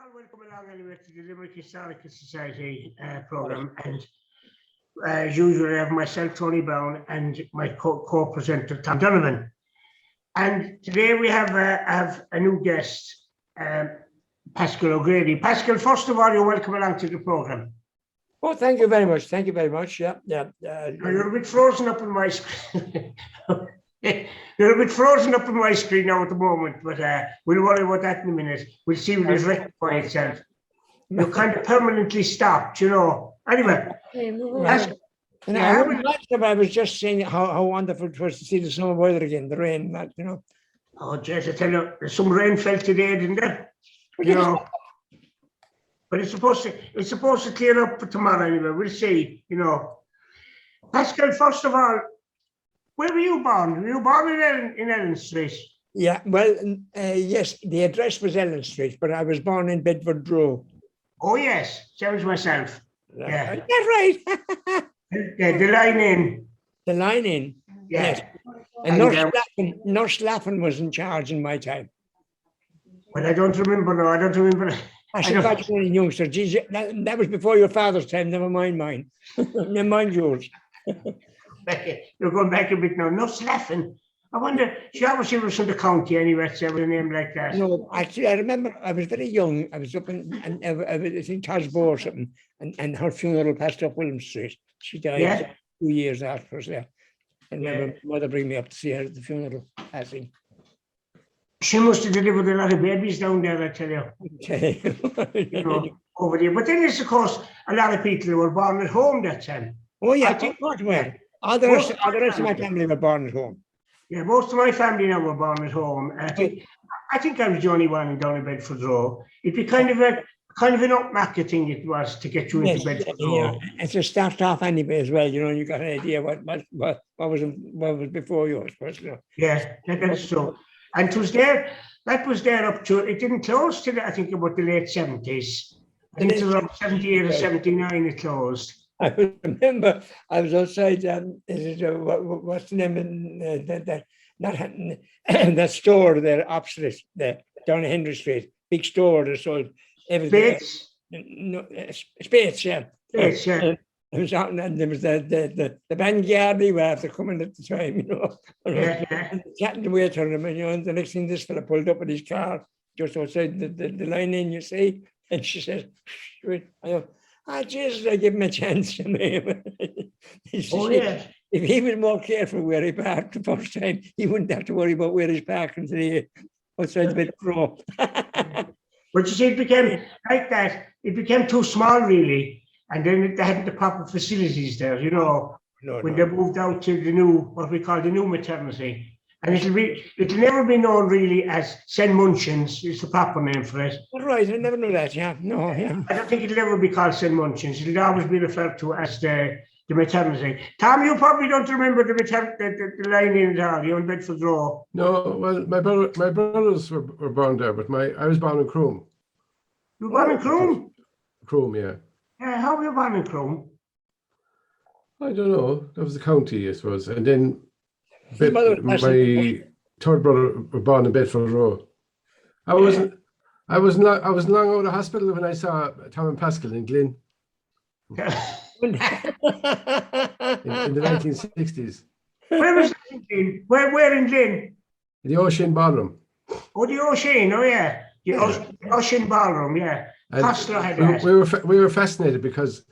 all welcome along anyway to the Limerick Historical Society programme, and as usual I have myself, Tony Brown, and my co-presenter, Tom Donovan. And today we have a new guest, Paschal O'Grady. Paschal, first of all, you're welcome along to the programme. Oh, thank you very much. Thank you very much. Yeah. You're a bit frozen up on my screen. You're a bit frozen up on my screen now at the moment, but we'll worry about that in a minute. We'll see what it's rectify itself. You're kind of permanently stopped, you know. Anyway. I was just saying how wonderful it was to see the summer weather again, the rain, that, you know. Oh, Jess, I tell you, some rain fell today, didn't there? You know. But it's supposed to clear up for tomorrow anyway. We'll see, you know. Paschal, first of all, where were you born? Were you born in Ellen Street? Yeah, well, yes, the address was Ellen Street, but I was born in Bedford Row. Oh, yes, sounds myself. Yeah. Is that right? Yeah, the line in. The line in. Yeah. Yes. And Nurse Laffin was in charge in my time. Well, I don't remember now. I don't remember. I should got you youngster. Geez, that was before your father's time. Never mind mine. Never mind yours. You're going back a bit now. Nurse Laffin. I wonder, she obviously was from the county anyway, so with a name like that. No, actually, I remember I was very young. I was up in I was in Tasbo or something, and her funeral passed up William Street. She died 2 years after us. Yeah. I remember my mother bring me up to see her at the funeral passing. She must have delivered a lot of babies down there, I tell you. You know, over there. But then there's, of course, a lot of people who were born at home that time. Oh, yeah, I think what well. All the rest of my family were born at home. Yeah, most of my family now were born at home. I think I was the only one down in Bedford Row. It'd be kind of an upmarket thing it was to get you into Bedford Row. Yeah. And to start off anyway as well, you know, you got an idea what was before yours. You know. Yeah, that's true. And that was there up to, it didn't close till I think about the late 70s. I think it was around 78 or 79 it closed. I remember I was outside, what's the name of that store there opposite there, down Henry Street, big store that sold everything. Spades? No, Spades, yeah. Spades, yeah. I was out and there was the vanguard we were after coming at the time, you know. And chatting to waiter and you know, and the next thing this fella pulled up with his car just outside the line in, you see, and she says, Jesus, I give him a chance. If he was more careful where he parked the first time, he wouldn't have to worry about where he's parking today outside the bit pro. But you see, it became like that. It became too small, really. And then they hadn't the proper facilities there, you know, when they moved out to the new, what we call the new maternity. And it'll never be known really as St. Munchins, is the proper name for it. Right, I never knew that, yeah. No, yeah. I don't think it'll ever be called St. Munchins. It'll always be referred to as the maternity. Tom, you probably don't remember the line in at all. You're in Bedford Row. No, well, my brothers were born there, but I was born in Croom. You were born in Croom? Croom, yeah. Yeah, how were you born in Croom? I don't know. That was the county, I suppose. And then my third brother was born in Bedford Row. I wasn't long out of hospital when I saw Tom and Paschal in Glynn. in the 1960s. Where was that in Glynn? Where in Glynn? In the Ocean Ballroom. Oh, the Ocean, oh yeah. The Ocean Ballroom, yeah. We were fascinated because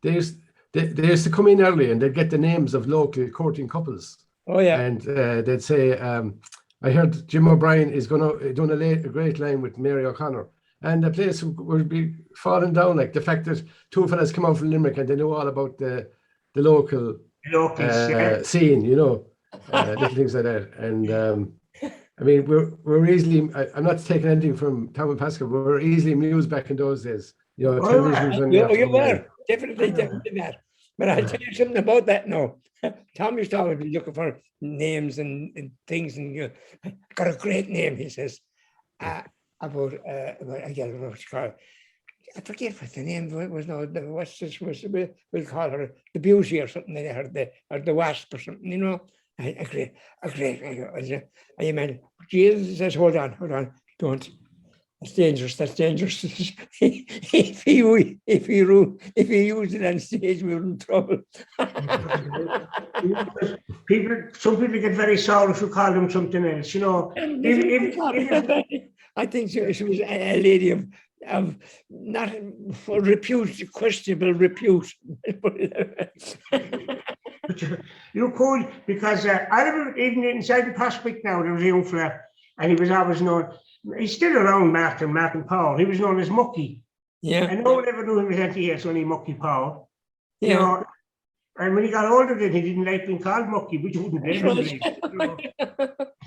they used to come in early and they'd get the names of local courting couples. Oh yeah, and they'd say, "I heard Jim O'Brien is doing a great line with Mary O'Connor," and the place would be falling down. Like the fact that two fellas come out from Limerick and they know all about the local scene, you know, little things like that. And I mean, we're easily. I'm not taking anything from Tom and Paschal. We were easily amused back in those days. You know, television. You were definitely that. But I'll tell you something about that now. Tom used to always be looking for names and things, and you know, I got a great name, he says, about again, what's called. I forget what the name was now. What's this? We'll call her the Beauty or something like that, or the Wasp or something, you know. A great. And you mean, Jesus says, hold on, don't. That's dangerous. That's dangerous. If he used it on stage, we were in trouble. Some people get very sour if you call them something else, you know. I think she was a lady of not for repute, questionable repute. You could, because I remember even inside the prospect now, there was a young fella, and he was always known, he's still around, Martin Powell, he was known as Mucky. Yeah. And no one ever knew him as anything else, only Mucky Powell. You Yeah. know, and when he got older, then he didn't like being called Mucky, which wouldn't blame him. You know.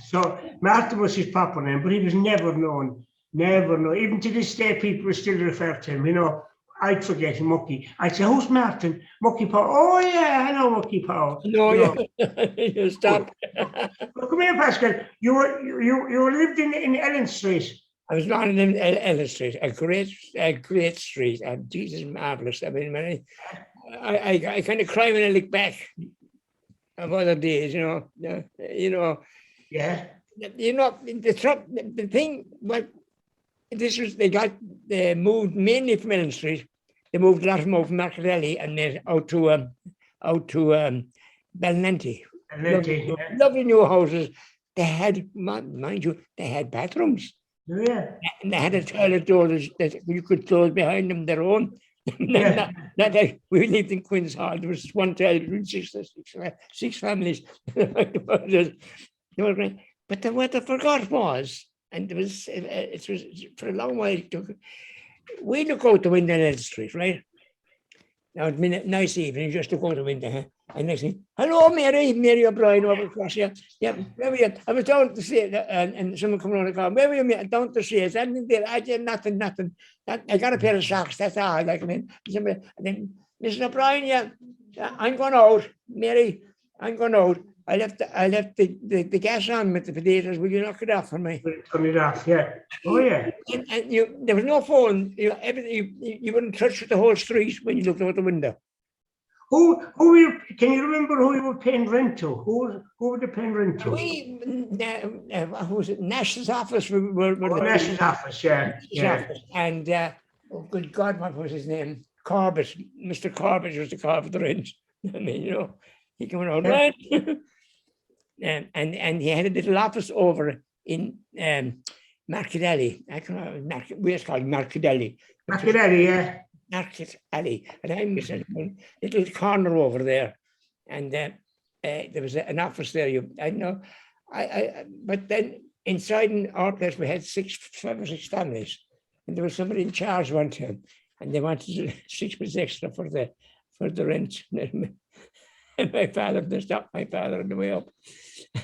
So Martin was his proper name, but he was never known. Even to this day, people still refer to him, you know. I'd forget Mucky. I'd say, who's Martin? Mucky Powell. Oh, yeah, I know Mucky Powell. No, You know. you stop. Well, come here, Pascal. You lived in Ellen Street. I was not in Ellen Street, a great street, and Jesus, marvelous. I mean, I kind of cry when I look back of other days, you know. Yeah. You know, the thing, what this was, they moved mainly from Ellen Street. They moved a lot of them over from Marketalley and then out to Ballinanty. Lovely new houses. They had, mind you, they had bathrooms. Yeah. And they had a toilet door that you could close behind them their own. Yeah. Not like we lived in Queen's Hall. There was one toilet with six families. They were great. But what I forgot was, and it was for a long while, we look out the window on Ellen Street, right? Now it'd been a nice evening, just to go out the window, huh? And next thing, hello, Mary O'Brien over across here. Yeah, where were you? I was down to see it, and someone come around the car. Where were you? Down to see it. Anything there? I did nothing. I got a pair of socks. That's all. Like, I mean, and then Mrs. O'Brien, yeah, I'm going out, Mary. I'm going out. I left the gas on with the potatoes. Will you knock it off for me? Turn it off, yeah. Oh, yeah. And there was no phone. Everything. You wouldn't touch the whole street when you looked out the window. Who can you remember who you were paying rent to? Who were they paying rent to? Who was it? Nash's office. Nash's office, yeah. Office. And oh, good God, what was his name? Corbett. Mr. Corbett used to call for the rent. I mean, you know, he came around, right? And he had a little office over in Marketalley. We just called Marketalley. Marketalley, yeah. Market Alley, and I was in a little corner over there, and there was an office there. I know, but then inside in our place we had 5 or 6 families, and there was somebody in charge one time, and they wanted 6 months extra for the rent. And my father, they stopped my father on the way up,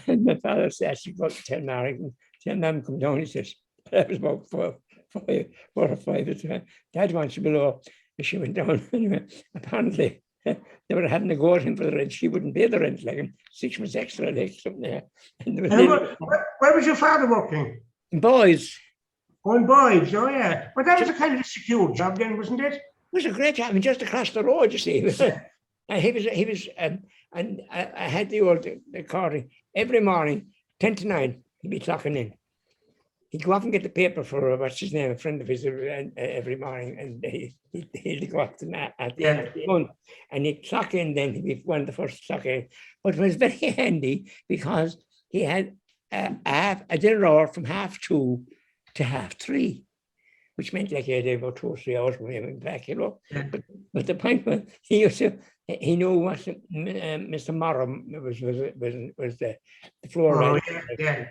and my father said, "She go to tell Mary, tell Mum come down." He says, "That was about 4 or 5 at the time. Dad wants you below." And she went down. Anyway, apparently they were having a go at him for the rent. She wouldn't pay the rent, like 6 months extra, like something there. And where was your father working? In Boys. On Boys, oh yeah. But that was a kind of a secure job then, wasn't it? It was a great job. I mean, just across the road, you see. And he was, and I had the old recording every morning, 10 to 9, he'd be clocking in. He'd go off and get the paper for, what's his name, a friend of his every morning, and he'd go off to that at the end of the month, and he'd clock in then, he'd be one of the first to clock in. But it was very handy because he had a dinner hour from 2:30 to 3:30, which meant like he had about 2 or 3 hours when he went back, you know. Yeah. But the point was, he knew what Mr. Morrow was the floor right. Yeah.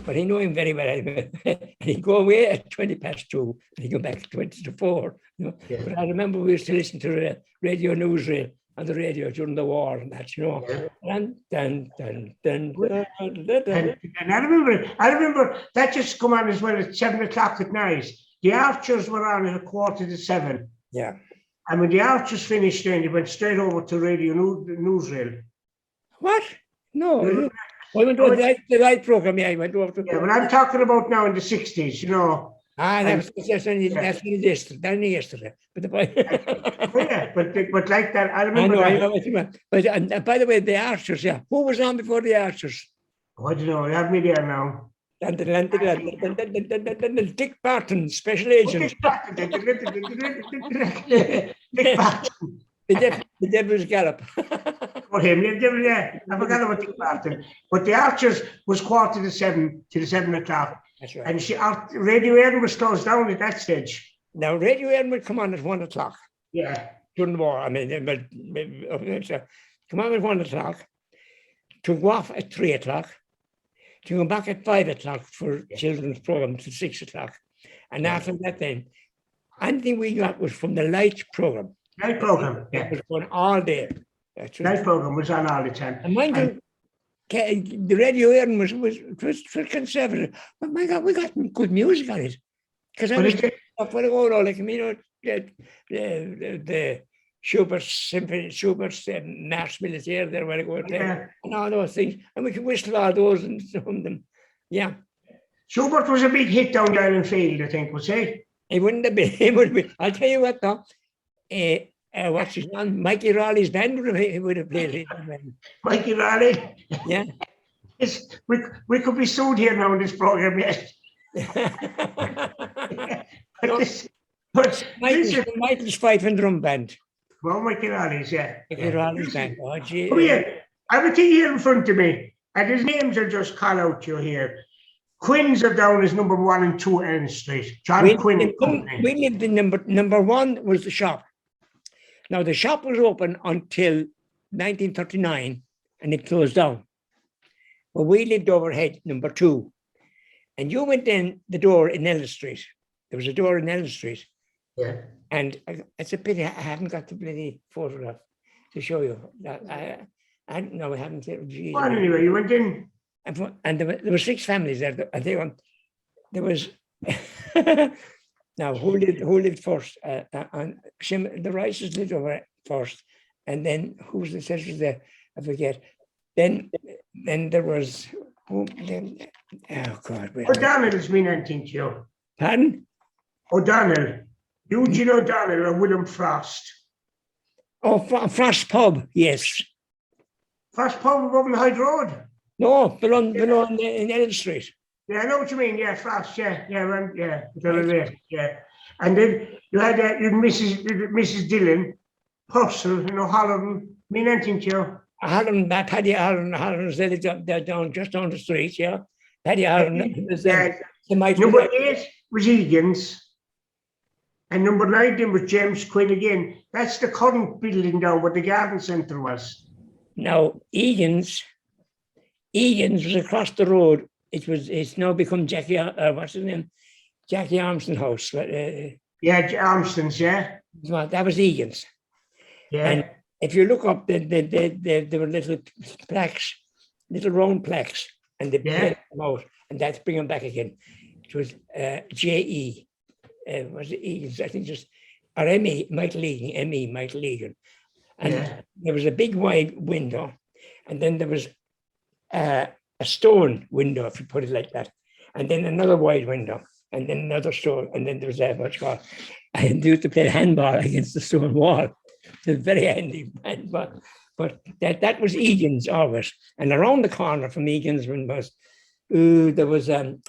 But he knew him very well. And he'd go away at 2:20, and he'd go back at 20 to 4. You know? Yeah. But I remember we used to listen to the radio newsreel on the radio during the war and that, you know. Yeah. And I remember that just come on as well at 7 o'clock at night. The Archers were on at 7:15. Yeah. And when the Archers finished, then they went straight over to radio newsreel. What? No. I went over the right program. Yeah, I went over to. Yeah, but I'm talking about now in the 60s, you know. That's only yesterday. But the point. Yeah, but like that, I remember. I know what you mean. But and by the way, the Archers, yeah. Who was on before the Archers? Oh, I don't know. You have me there now. Dick Barton, special agent. Dick Barton. The Devil's Gallop. For him, yeah, I forgot about Dick Barton. But the Archers was 7:15 to 7 o'clock. That's right. And Radio Erin was closed down at that stage. Now, Radio Erin would come on at 1 o'clock Yeah. during the war. I mean, come on at 1 o'clock, to go off at 3 o'clock, to go back at 5 o'clock for children's program to 6 o'clock. And after that, then, anything we got was from the Light program. Night program, yeah. It was going all day. Night program was on all the time. And mind you, the Radio Erin was conservative. But my God, we got good music on it. Because I was up for the old, like, you know, the Schubert's Symphony, Schubert's March Militaire, there where they go there, and all those things. And we could whistle all those and hum them. Yeah. Schubert was a big hit down there in Field, I think, was he? It wouldn't have been. It would be. I'll tell you what, though. What's his name? Mikey Raleigh's band would have played it. Mikey Raleigh. Yeah. We could be sued here now in this program, yes. Michael's fife and drum band. Well, Mikey Raleigh's, yeah. Mikey Raleigh's band. Oh, gee. Oh, yeah. I have a thing here in front of me, and his names are just call out to you here. Quinn's are down as number 1 and 2 Elm Street. John Quinn. We lived in number 1 was the shop. Now, the shop was open until 1939, and it closed down. But we lived overhead, number 2. And you went in the door in Elm Street. There was a door in Elm Street. Yeah. And it's a pity I haven't got the bloody photograph to show you. I don't know, I haven't. Well, anyway, you went in. And there were 6 families there. And there was now who lived first? And the Rices lived over first, and then who was the sisters there? I forget. Then there was oh God. O'Donnell's mean anything to you? Pardon? O'Donnell. Eugene O'Donnell or William Frost? Oh, Frost Pub, yes. Frost Pub over on the Hyde Road? No, below in Elm Street. Yeah, I know what you mean. Yeah, Frost. Yeah. And then you had Mrs. Dillon, Purcell, Holland. Mean anything to you? Holland, Paddy Holland's they're down just down the street. Yeah, Paddy Holland. Number 8 was Egan's. And number 9 then was James Quinn again. That's the current building down where the garden centre was. Now, Egan's was across the road. It's now become Jackie, what's his name? Jackie Armstrong House. Yeah, Armstrong's, yeah. That was Egan's. Yeah. And if you look up, there were little plaques, little round plaques, and they put them out, and that's bring them back again. It was J.E. Was it Egan's? I think just, or M.E. Michael Egan, M.E. Michael Egan. And there was a big wide window, and then there was a stone window, if you put it like that, and then another wide window, and then another stone, and then there was what's called, I used to play handball against the stone wall. It was very handy handball. But that was Egan's always. And around the corner from Egan's was, there was, God,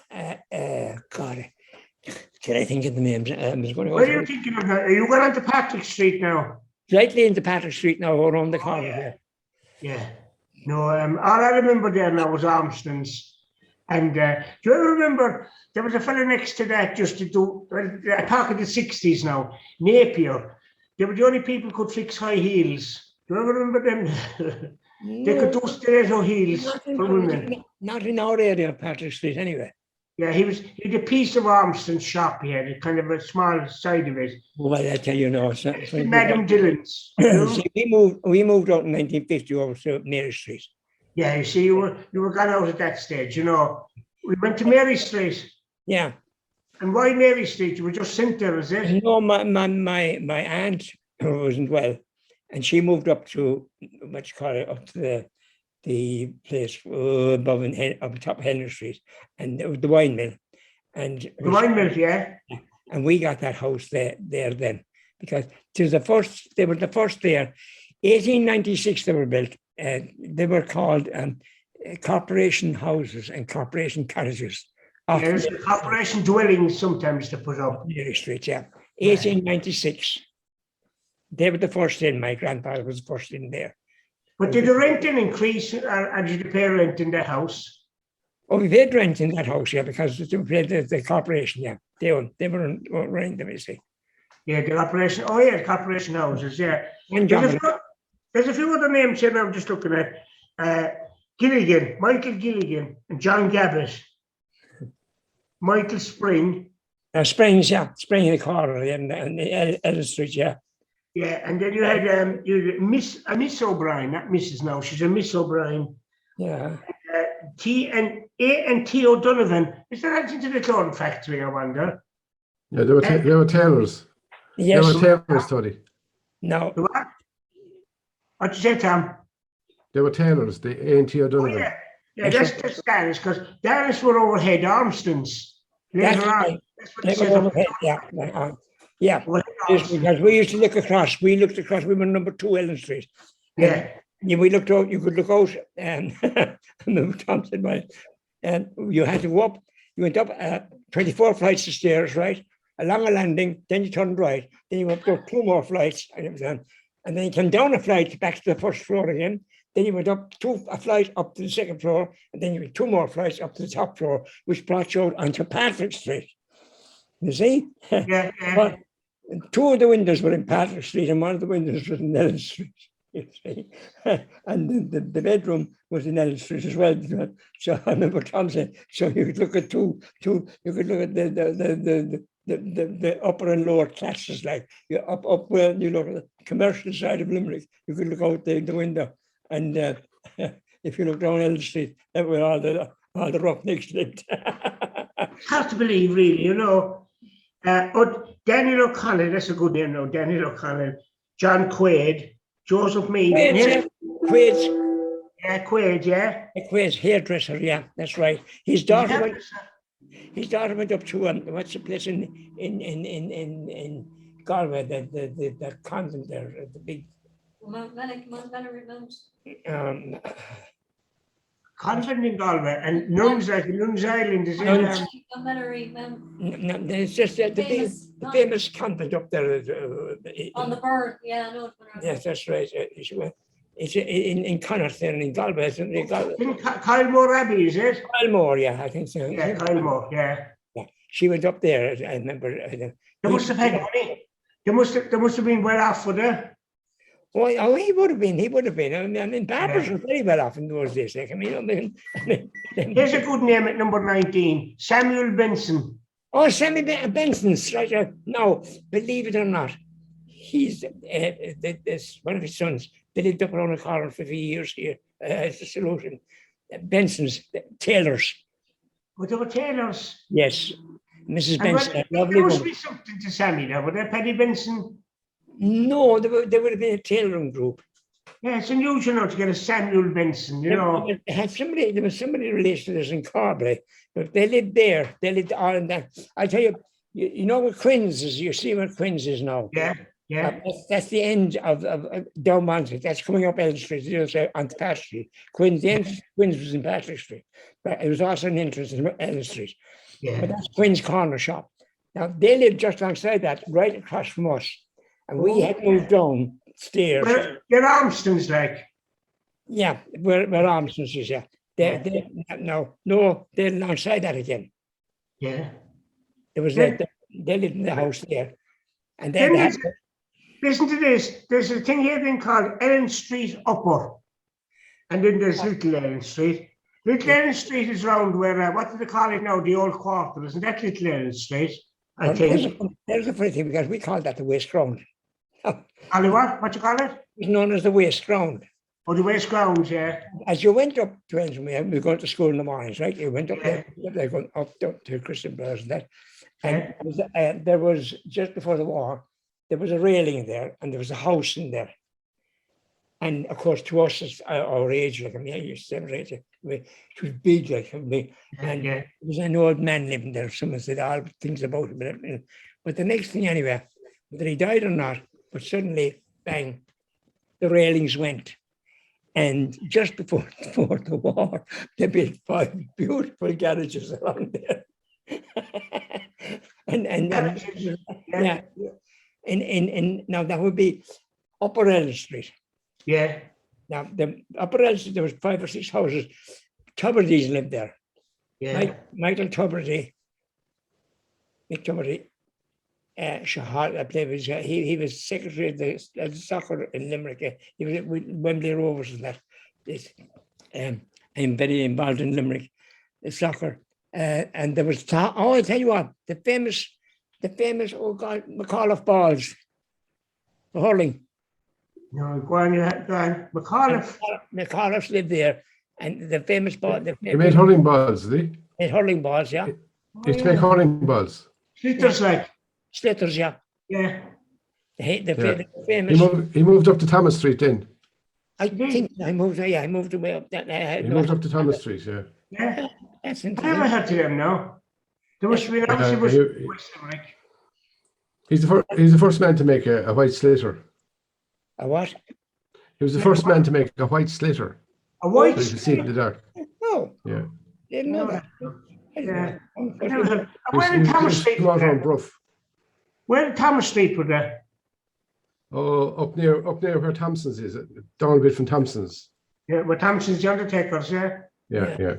can I think of the names? What are you thinking of now? Are you going on to Patrick Street now? Slightly into Patrick Street now, around the corner there. Yeah. No, all I remember there now was Armstrong's. And do you ever remember, there was a fella next to that just to do, I talk in the 60s now, Napier. They were the only people who could fix high heels. Do you ever remember them? They could do stiletto heels for women. Not in our area of Patrick Street anyway. Yeah, he had a piece of Armstrong's shop. He had a kind of a small side of it. Well, I tell you now. Madam Dillon's. See, we moved out in 1950 over to Mary Street. Yeah, you see, you were gone out at that stage, We went to Mary Street. Yeah. And why Mary Street? You were just sent there, is it? No, my aunt wasn't well, and she moved up to what you call it, up to the place above up top of Henry Street, and it was the wine mill. And the wine mill, yeah. And we got that house there then, because it was they were the first there. 1896 they were built. They were called corporation houses and corporation cottages. off Yeah, there's a corporation dwellings sometimes to put up. Limerick Street, yeah. 1896. They were the first in. My grandfather was the first in there. But did the renting increase, or did you pay rent in the house? Oh, we paid rent in that house, yeah, because the corporation, yeah. They were renting, you see. Yeah, the corporation. Oh, yeah, the corporation houses. Yeah. And There's a few other names here I'm just looking at. Gilligan, Michael Gilligan, and John Gabbett, Michael Spring. Springs, yeah, Spring in the corner, and Elm Street, yeah. Yeah, and then you had Miss O'Brien, not Mrs. now. She's a Miss O'Brien. Yeah. T O'Donovan. Is there anything to the clothing factory, I wonder? Yeah, they were tailors. Yes. They were tailors, Toddy. No. What? What'd you say, Tom? They were tailors, the A&T Oh, O'Donovan. yeah, that's Danish, because Danish were overhead Armstons. That's Later on, right. that's what They it says were on overhead, yeah. Yeah. overhead Yes, Armstons. because we used to look across. We looked across. We were number 2 Ellen Street. Yeah, Yeah, we looked out. You could look out, and I remember Tom said, "Right," and you had to go up. You went up 24 flights of stairs, right, along a landing. Then you turned right. Then you went up 2 more flights, and then you came down a flight back to the first floor again. Then you went up a flight up to the second floor, and then you went 2 more flights up to the top floor, which brought you out onto Patrick Street. You see? yeah. But 2 of the windows were in Patrick Street, and 1 of the windows was in Ellen Street. You see? And the bedroom was in Ellen Street as well. So I remember Tom saying, so you could look at you could look at the upper and lower classes, like you up where you look at the commercial side of Limerick, you could look out the window. And if you look down Ellen Street, that were all the roughnecks lived. Hard to believe, really, But Daniel O'Connell, that's a good name now. Daniel O'Connell, John Quaid, Joseph Mead. Quaid, yeah. Quaid's hairdresser, yeah, that's right. His daughter went up to what's the place in Galway, the convent there, the big Convent in Galway and nuns like Nuns Island is no, it's just the famous convent up there on the bird, yeah, I know. Yes, that's right. It's in Connacht there in Galway, isn't it? Kylemore Abbey, is it? Kylemore, yeah, I think so. Yeah, Kylemore, yeah. She went up there, I remember. They must have had money. They must have been well off for that. Oh, he would have been. I mean, barbers were very well off in those days. Like, I mean, Here's a good name at number 19, Samuel Benson. Oh, Sammy Benson's right. No, believe it or not, he's one of his sons. They lived up around the corner for 50 years here as a solution. Benson's tailors. But they were tailors. Yes, Mrs. And Benson, lovely there must woman. be something to Sammy now. Were they Paddy Benson? No, there would have been a tailoring group. Yeah, it's unusual now to get a Samuel Benson, There was somebody related to us in Carberry, but they lived there. They lived all in that. I tell you, you know what Quinn's is? You see what Quinn's is now? Yeah. That's the end of down Montreal. That's coming up Elm Street, onto Patrick Street. Quinn's was in Patrick Street, but it was also an entrance in Elm Street. Yeah. But that's Quinn's Corner Shop. Now, they lived just alongside that, right across from us. And we had moved down stairs. They're Armstons, like. Yeah, we're Armstons, yeah. They're alongside that again. Yeah. There was they lived in the house there. And then listen to this. There's a thing here being called Ellen Street Upper. And then there's Little Ellen Street. Little Ellen Street is round where, what do they call it now? The old quarter. Isn't that Little Ellen Street? I think. There's a funny thing because we call that the waste ground. What you call it? It's known as the waste ground. Oh, the waste grounds, yeah. As you went up to Ensmere, we were going to school in the mornings, right? You went up there, going up to Christian Brothers and that. And there was, just before the war, there was a railing there and there was a house in there. And of course, to us, it's our age, like, I mean, I used to say, it was big, like, there was an old man living there. Someone said all things about him. But the next thing, anyway, whether he died or not, but suddenly, bang, the railings went. And just before the war, they built 5 beautiful garages around there. and Yeah. yeah. In now that would be Upper Elm Street. Yeah. Now the Upper Elm Street, there was 5 or 6 houses. Tuberty's lived there. Yeah. Michael Tuberty. Mick Tuberty. Shahar, I believe he was secretary of the soccer in Limerick. He was with Wembley Rovers and that. I'm very involved in Limerick soccer. And there was I tell you what, the famous McAuliffe balls, the hurling. No, go on, McAuliffe. McAuliffe's lived there, and the famous ball. He made hurling balls, did he? Made hurling balls, yeah. He used to make hurling balls. Slitters, like. Slitters, yeah. Yeah. The famous. He moved up to Thomas Street then. I think I moved away up that. He moved up to Thomas Street, yeah. Yeah. That's I never interesting. heard to them now. There must have been Yeah, obviously he's the first man to make a white slater. A what? He was the first man to make a white slater. a white. So you can see it in the dark. Oh, Yeah. didn't know that. Yeah. I I never heard. He was, Where in Thomas he Street? was from Bruff. Where in Thomas Street was that? Oh, up near where Thompson's is, down a bit from Thompson's. Yeah, where Thompson's the Undertakers, yeah. Yeah.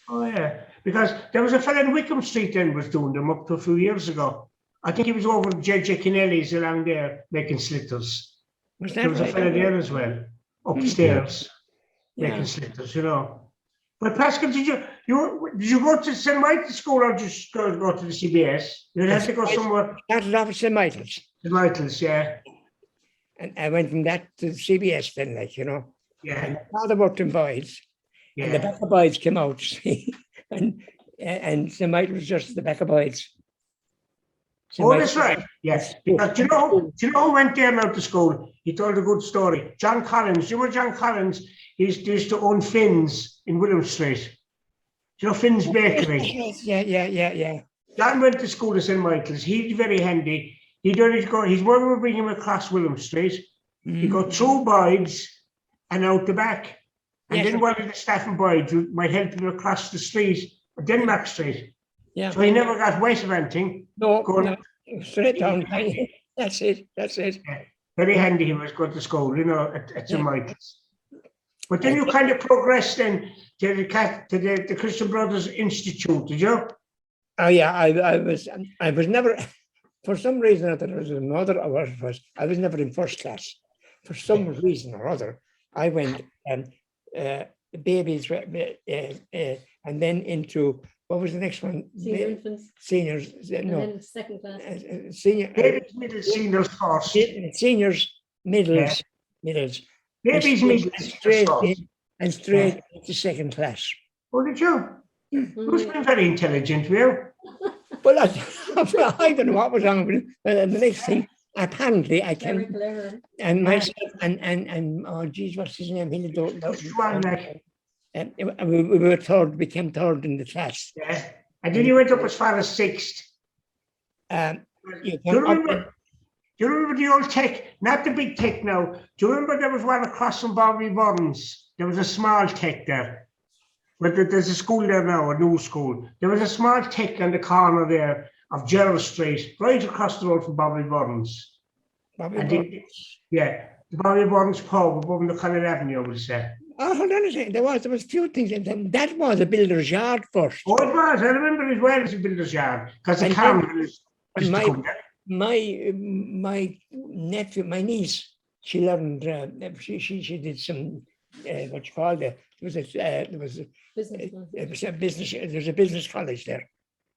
Oh yeah, because there was a fella in Wickham Street then was doing them up to a few years ago. I think he was over at J.J. Kennelly's along there making slitters. Was There that was a right? fella there as well, upstairs Yeah. making slitters, you know. But Pascal, did you go to St. Michael's School or just go to the CBS? You had to go somewhere. Started off at St. Michael's, St. Michael's, yeah, and I went from that to the CBS then, like, you know. yeah, And my father worked in Boyd's, and the yeah. back of Boyd's came out, see, and St. Michael's was just the back of Boyd's. St. Oh, Michael's- that's right. Yes. Because do you know who went there now to school? He told a good story. John Collins. You know John Collins? He used to own Finn's in William Street. Do you know Finn's Bakery? Yes, yeah. John went to school at St. Michael's. He's very handy. He's working with bringing him across William Street. He got through Boyd's and out the back. And Yes. then one of the staff in Boyd's might help him across the street, Denmark Street. Yeah. So he never got wet of anything. No, Go straight down. That's it. Very handy he was going to school, you know, at St. Michael's. But then you kind of progressed then to the Christian Brothers Institute, did you? Oh yeah, I was never, for some reason or other, there was another, I was never in first class. For some reason or other, I went babies and then into, what was the next one? Senior infants, Seniors, and no, then second class. senior, Babies, middle, seniors first. seniors, middles. Babies, middle, Straight first. and straight into second class. Oh, did you? You must have been very intelligent, you. Well, I don't know what was wrong with it. The next thing, apparently, I Very can, clever. and myself and oh geez, what's his name? He don't know. Swan, like. We became third in the class. Yeah. And then you went up as far as sixth. You Do can you remember the old tech? Not the big tech now. Do you remember there was one across from Bobby Burns? There was a small tech there. But there's a school there now, a new school. There was a small tech on the corner there of Gerald Street, right across the road from Bobby Burns. Bobby And Burns. the Bobby Burns pub above the Connaught Avenue, I would say. Oh, hold on a second. There was a few things. That was a builder's yard first. Oh, it was. I remember it well as a builder's yard because the And carnival used to my- come there. My nephew, my niece, she learned. She did some what you call it. There was a business. There's a business college there.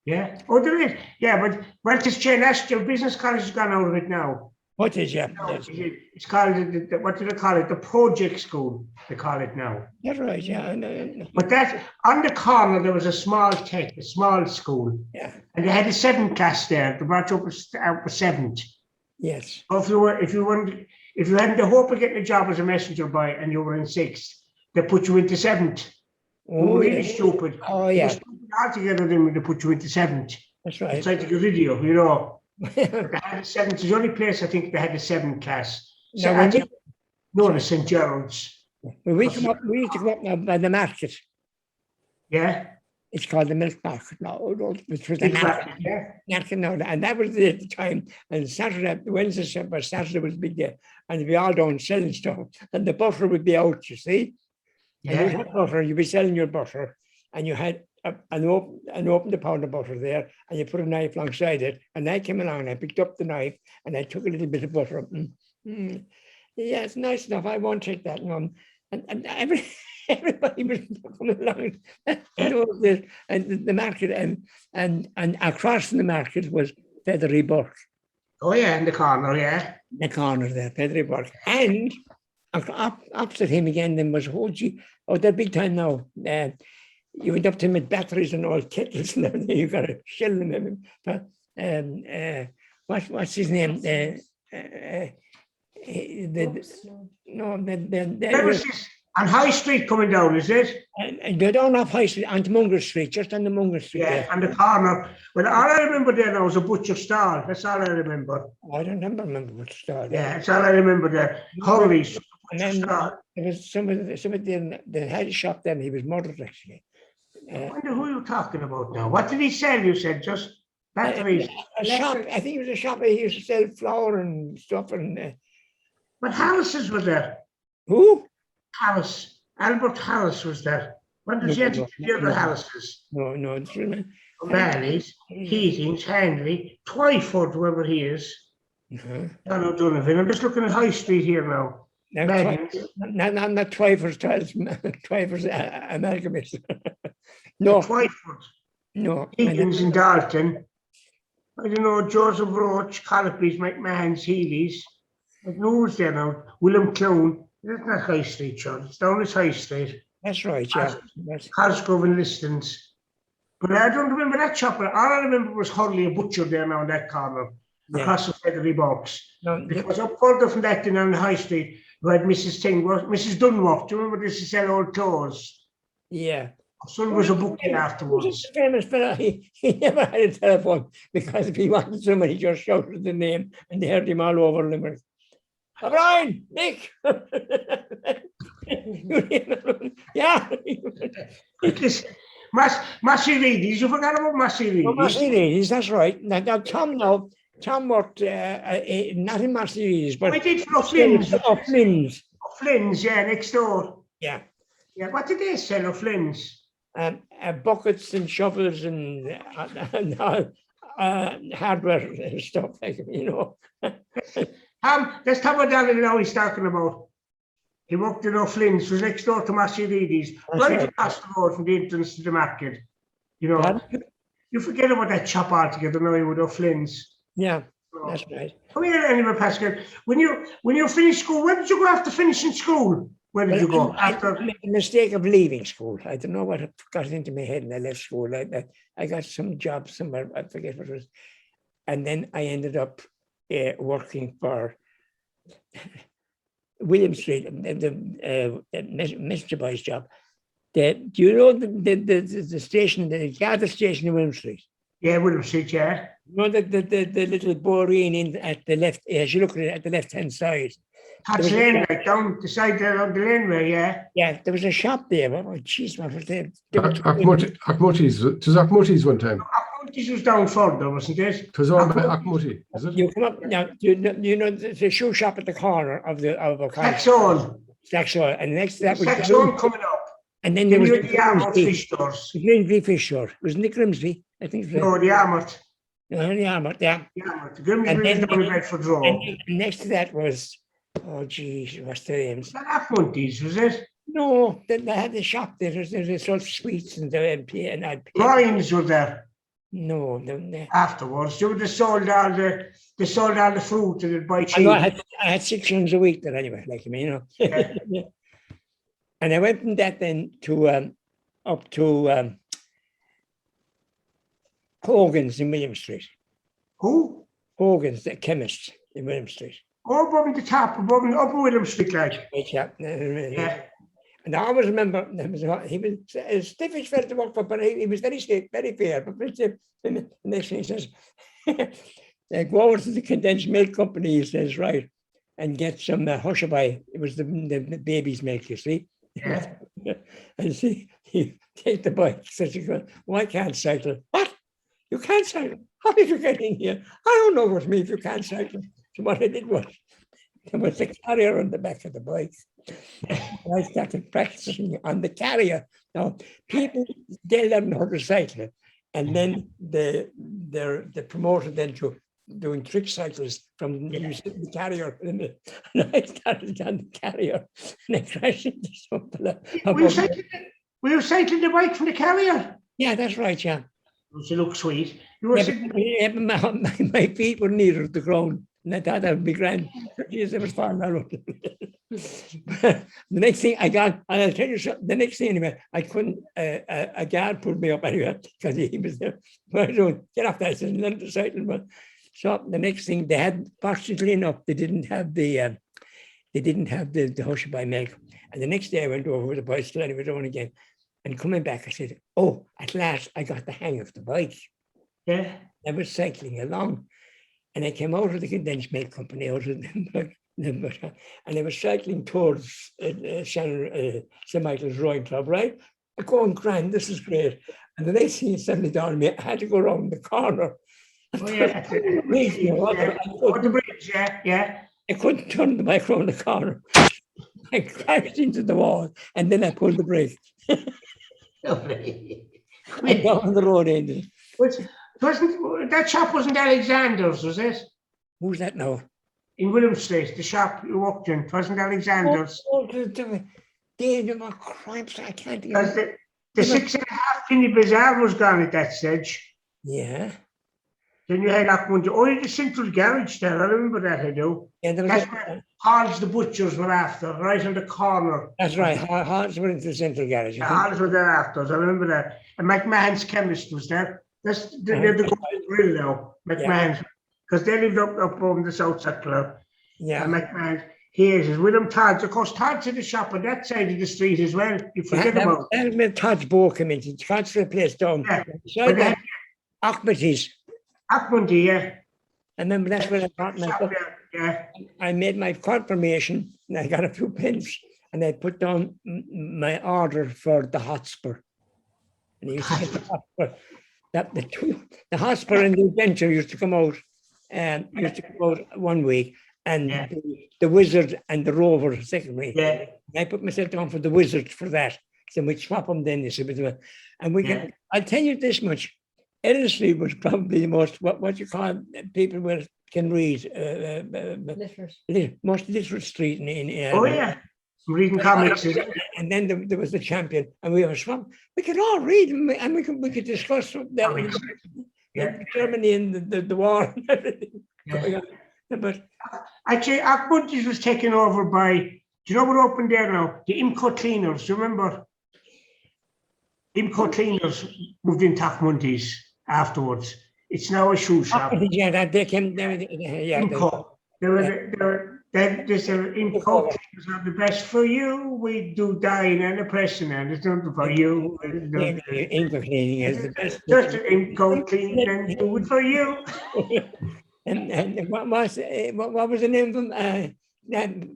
Yeah. Oh, there is. Yeah, but Welch's Jane Ashton Business College has gone out of it now. What is yeah? No, it's called, what do they call it? The project school, they call it now. That's right. Yeah. No. But that, on the corner, there was a small tech, a small school. Yeah. And they had a 7th class there. They brought you up for 7th. Yes. So if you hadn't the hope of getting a job as a messenger boy and you were in 6th, they put you into 7th. Oh, Really yeah. stupid. Oh, You yeah. were stupid altogether then when they put you into 7th. That's They right. tried to get rid of you know. They had a 7th. It's the only place I think they had a 7th class. So Now, I think known as St. Gerald's. we used to come up now by the market. Yeah. It's called the milk market now, which was the Big market. market, yeah. Market now, and that was the time. And Saturday, Wednesday, but Saturday was a big day, and we all down selling stuff. And the butter would be out, you see. And you'd Yeah, have butter, you'd be selling your butter, and you had an open the pound of butter there, and you put a knife alongside it. And I came along and I picked up the knife and I took a little bit of butter. Yeah, it's nice enough. I won't take that one. And everybody was coming along, you know, and the market and across from the market was Feathery Burke. oh yeah, in the corner, yeah. The corner there, Feathery Burke. And opposite him again, then was they're big time now. You went up to him with batteries and all kettles and everything. You got to shell them. But what's his name? There was this on High Street coming down, is it? And they don't have High Street, onto Munger Street, just on the Munger Street. Yeah, there. and the corner. Well, all I remember there was a butcher stall. That's all I remember. I don't remember what store. Yeah, that's all I remember there. Hurley's. And then there was somebody that had a shop then. He was murdered actually. I wonder who you're talking about now. What did he sell? You said just batteries. A shop. I think it was a shop. He used to sell flour and stuff. And But Harris's were there. who? Harris. Albert Harris was there. When did you enter the other Harris's? No, it's really. O'Malley's, Keating's, Handley, Twyford, whoever he is. John O'Donovan. I'm just looking at High Street here now. Not Twyford's tiles, Twyford's amalgamate. No, Twyford, no. Keating's in Dalton. I don't know, Joseph Roach, Colopy's, McMahon's, Healy's. I don't know who's there now. William Clown. That's not High Street, John. It's down this High Street. That's right, yeah. Cosgrove and Listons. But I don't remember that shop. All I remember was Hurley, a butcher there now in that corner, across the Feathery Box. No, Because up further from that, on the High Street, we had Mrs. Dunlop. Do you remember this? To sell old clothes. yeah. Her son was a bookie afterwards. He's a famous fella. He never had a telephone because if he wanted someone, he just shouted the name and they heard him all over Limerick. O'Brien, Nick. Yeah. Massey Reedies, you forgot about Massey Reedies? Massey Reedies, that's right. Now Tom worked not in Massey Reedies, but I did for Flynn's. Flynn's. Flynn's, yeah, next door. Yeah. Yeah, what did they sell of Flynn's? Buckets and shovels and hardware stuff, like, you know. Let's talk about that now he's talking about. He worked in O'Flynn's, was next door to Massey Reedies, right across the road from the entrance to the market. You know, you forget about that shop altogether now with O'Flynn's. Yeah, that's right. Come here anyway, Paschal. When you finished school, where did you go after finishing school? Where did you go after? I made the mistake of leaving school. I don't know what got into my head and I left school. I got some job somewhere, I forget what it was. And then I ended up working for William Street, the Mr. Boy's job. Do you know the station, the gather station in William Street? Yeah, William Street, yeah. You know the little boreen in at the left, as you look at it at the left-hand side. That's laneway, down the side there on the laneway, yeah. Yeah, there was a shop there. Oh, jeez, what was there? Akmuti's. It was Akmuti's one time. Akmuti's was down further, wasn't it? It was owned by Akmuti, is it? You come up now. You know the shoe shop at the corner of a Saxon. Saxon, and next to that was Saxon coming up. and then there was the Yarmouth fish stores. The Grimsby fish store. Wasn't it Grimsby? I think it was. No, the Yarmouth. No, the Yarmouth, yeah. Yarmouth. The Grimsby And then- was down in Bedford Road. And next to that was, oh geez, what's the names? That Akmuti's, was it? No, they had the shop there. They sold sweets and Ryan's were there No, afterwards. They sold all the fruit and they'd buy I cheese. know I had 6 runs a week there anyway, like me, you know. Yeah. And I went from that then to up to Hogan's in William Street. Who? Hogan's, the chemist in William Street. Oh, above the top, above the upper William Street, like. Yeah. Yeah. And I always remember he was a stiffish fella to work for, but he was very safe, very fair. But the next thing he says, go over to the condensed milk company, he says, right, and get some Hushabye. It was the baby's milk, you see. Yeah. And see, take the bike. So she goes, well, I can't cycle. What? You can't cycle? How did you get in here? I don't know what it means you can't cycle. So what I did was, there was a carrier on the back of the bike. I started practicing on the carrier. Now, people, they learn how to cycle. And then the promoter then to doing trick cycles from using the carrier. And I started on the carrier and I crashed into something. Were you cycling the bike from the carrier? Yeah, that's right, yeah. She looked sweet. You were Yeah, but my feet were near the ground. And I thought that would be grand. Jeez, it was far narrow. The next thing I got, and I'll tell you something, the next thing anyway, I couldn't, a guard pulled me up anyway, because he was there. What are you doing? Get off that, and learn to cycle. But so the next thing they had, fortunately enough, they didn't have the hush by milk. And the next day I went over with the bicycle and it was on again. And coming back, I said, oh, at last I got the hang of the bike. Yeah. I was cycling along. And I came out of the condensed milk company, out of and I was cycling towards St. Michael's Rowing Club, right? I go on grand, this is great. And the next thing suddenly dawned on me, I had to go around the corner. Oh, yeah. The bridge, yeah. I couldn't turn the bike around the corner. I crashed into the wall and then I pulled the brake. Lovely. And down the road ended. That shop wasn't Alexander's, was it? Who's that now? In William Street, the shop you walked in, wasn't Alexander's. Danger of crimes, I can't Because even. the 6.5 penny bazaar was gone at that stage. Yeah. Then you had only the central garage there, I remember that, I do. Yeah, there was That's where Hall's the butchers were after, right on the corner. that's right. Hearts were into the central garage. The Hall's were there after, I remember that. And McMahon's chemist was there. That's they're the Golden Grill now, McMahon's. Because they lived up on the south circular. Yeah. And McMahon's. Here is William Todd's. Of course, Todd's in the shop on that side of the street as well. You forget about. That was Todd's Bow came into Todd's place down. Yeah. Achmeti's. Akmundi, yeah. I remember that's where I got my Shop there, yeah. I made my confirmation and I got a few pins and I put down my order for the Hotspur. And he used to get the Hotspur. The Hotspur and the Adventure used to come out one week, and the Wizard and the Rover the second week. Yeah. I put myself down for the Wizard for that. So we swap them then. And we can. I'll tell you this much. Ellis Street was probably the most what you call people can read most literate street in Oh yeah, reading comics. and then there was the Champion, and we were swamp. We could all read and we could discuss that Germany and the war and everything. Yeah. But actually, Akmundi's was taken over by. Do you know what opened there now? The Imco Cleaners. Do you remember? Imco Cleaners moved into Akmundi's afterwards. It's now a shoe shop. Yeah, that they came. Imco. They said Imco Cleaners are the best for you. We do dying and oppression, and it's not for you. Imco cleaning is the best. Just Imco cleaning and do it for you. And what was the name of them?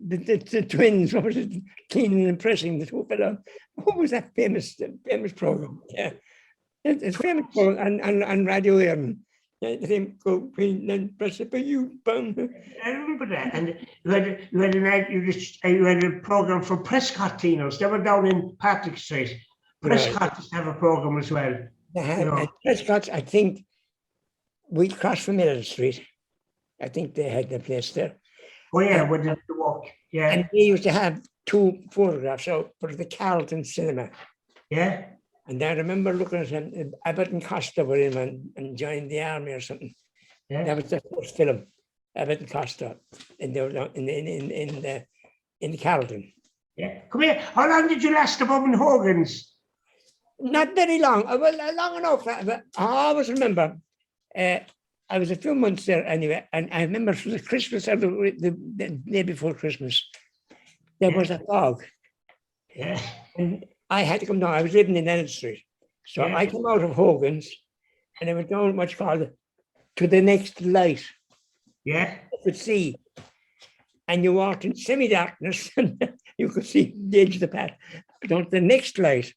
The twins. What was it? Cleaning and pressing the two fellow. What was that famous program? Yeah. It's famous on Radio Ireland. They go clean and press it for you. Bum. I remember that. And you had a program for Prescott cleaners. They were down in Patrick Street. Prescott used to have a program as well. Prescott's, I think, we crossed from Middle Street. I think they had the place there. Oh yeah, when they walk. Yeah. And they used to have 2 photographs out for the Carlton Cinema. Yeah. And I remember looking at him, Abbott and Costa were in and joined the army or something. Yeah. That was the first film, Abbott and Costa, in the Carlton. Yeah. Come here. How long did you last above in Hogan's? Not very long. Well, long enough. But I always remember. I was a few months there anyway, and I remember it was Christmas or the day before Christmas. There was a fog. Yeah. And I had to come down. I was living in Elm Street. So I came out of Hogan's and I went down what's called to the next light. Yeah. You could see. And you walked in semi-darkness and you could see the edge of the path. Down to the next light.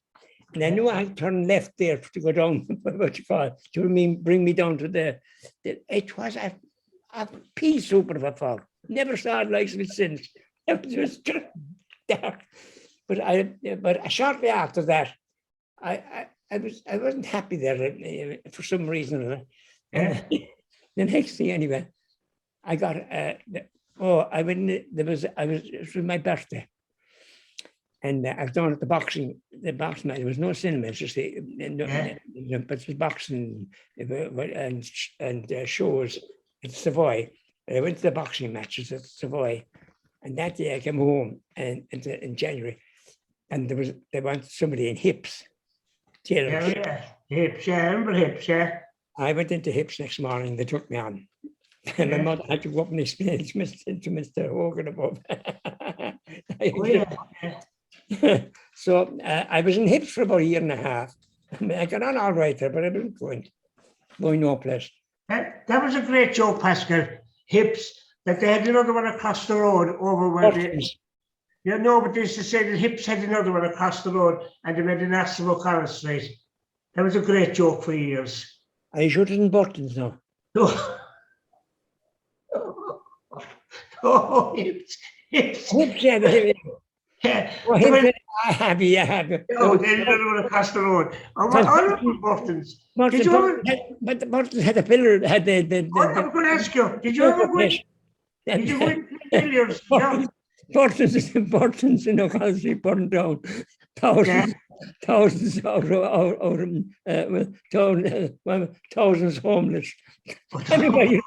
And I knew I had to turn left there to go down, what you call it, bring me down to it was a pea soup of a fog. Never saw it like it since. It was just dark. But shortly after that, I wasn't happy there for some reason. And the next thing anyway, I got it was my birthday. And I was down at the boxing match. There was no cinema, just but it was boxing and shows at Savoy. And I went to the boxing matches at Savoy, and that day I came home in January, and they wanted somebody in Hips. Tailors. Hips, I remember Hips, I went into Hips next morning. They took me on, and my mother had to go up and explain to Mr. Hogan above. So I was in Hips for about a year and a half. I mean, I got on all right there, but I wasn't going no place. That was a great joke, Paschal. Hips, that they had another one across the road over where but they used to say that Hips had another one across the road and they made an ass of O'Connell Street. That was a great joke for years. Are you sure it isn't Burton's now? Oh, Hips. Hips, yeah. Well, I have. No, they had another one across the road. Oh, Burton's. Did you ever? But the Burton's had a pillar. I'm going to ask you. Did you ever go? Did you win billiards? Yeah. Burton's in O'Connell Street burned down. Thousands thousands homeless. Anybody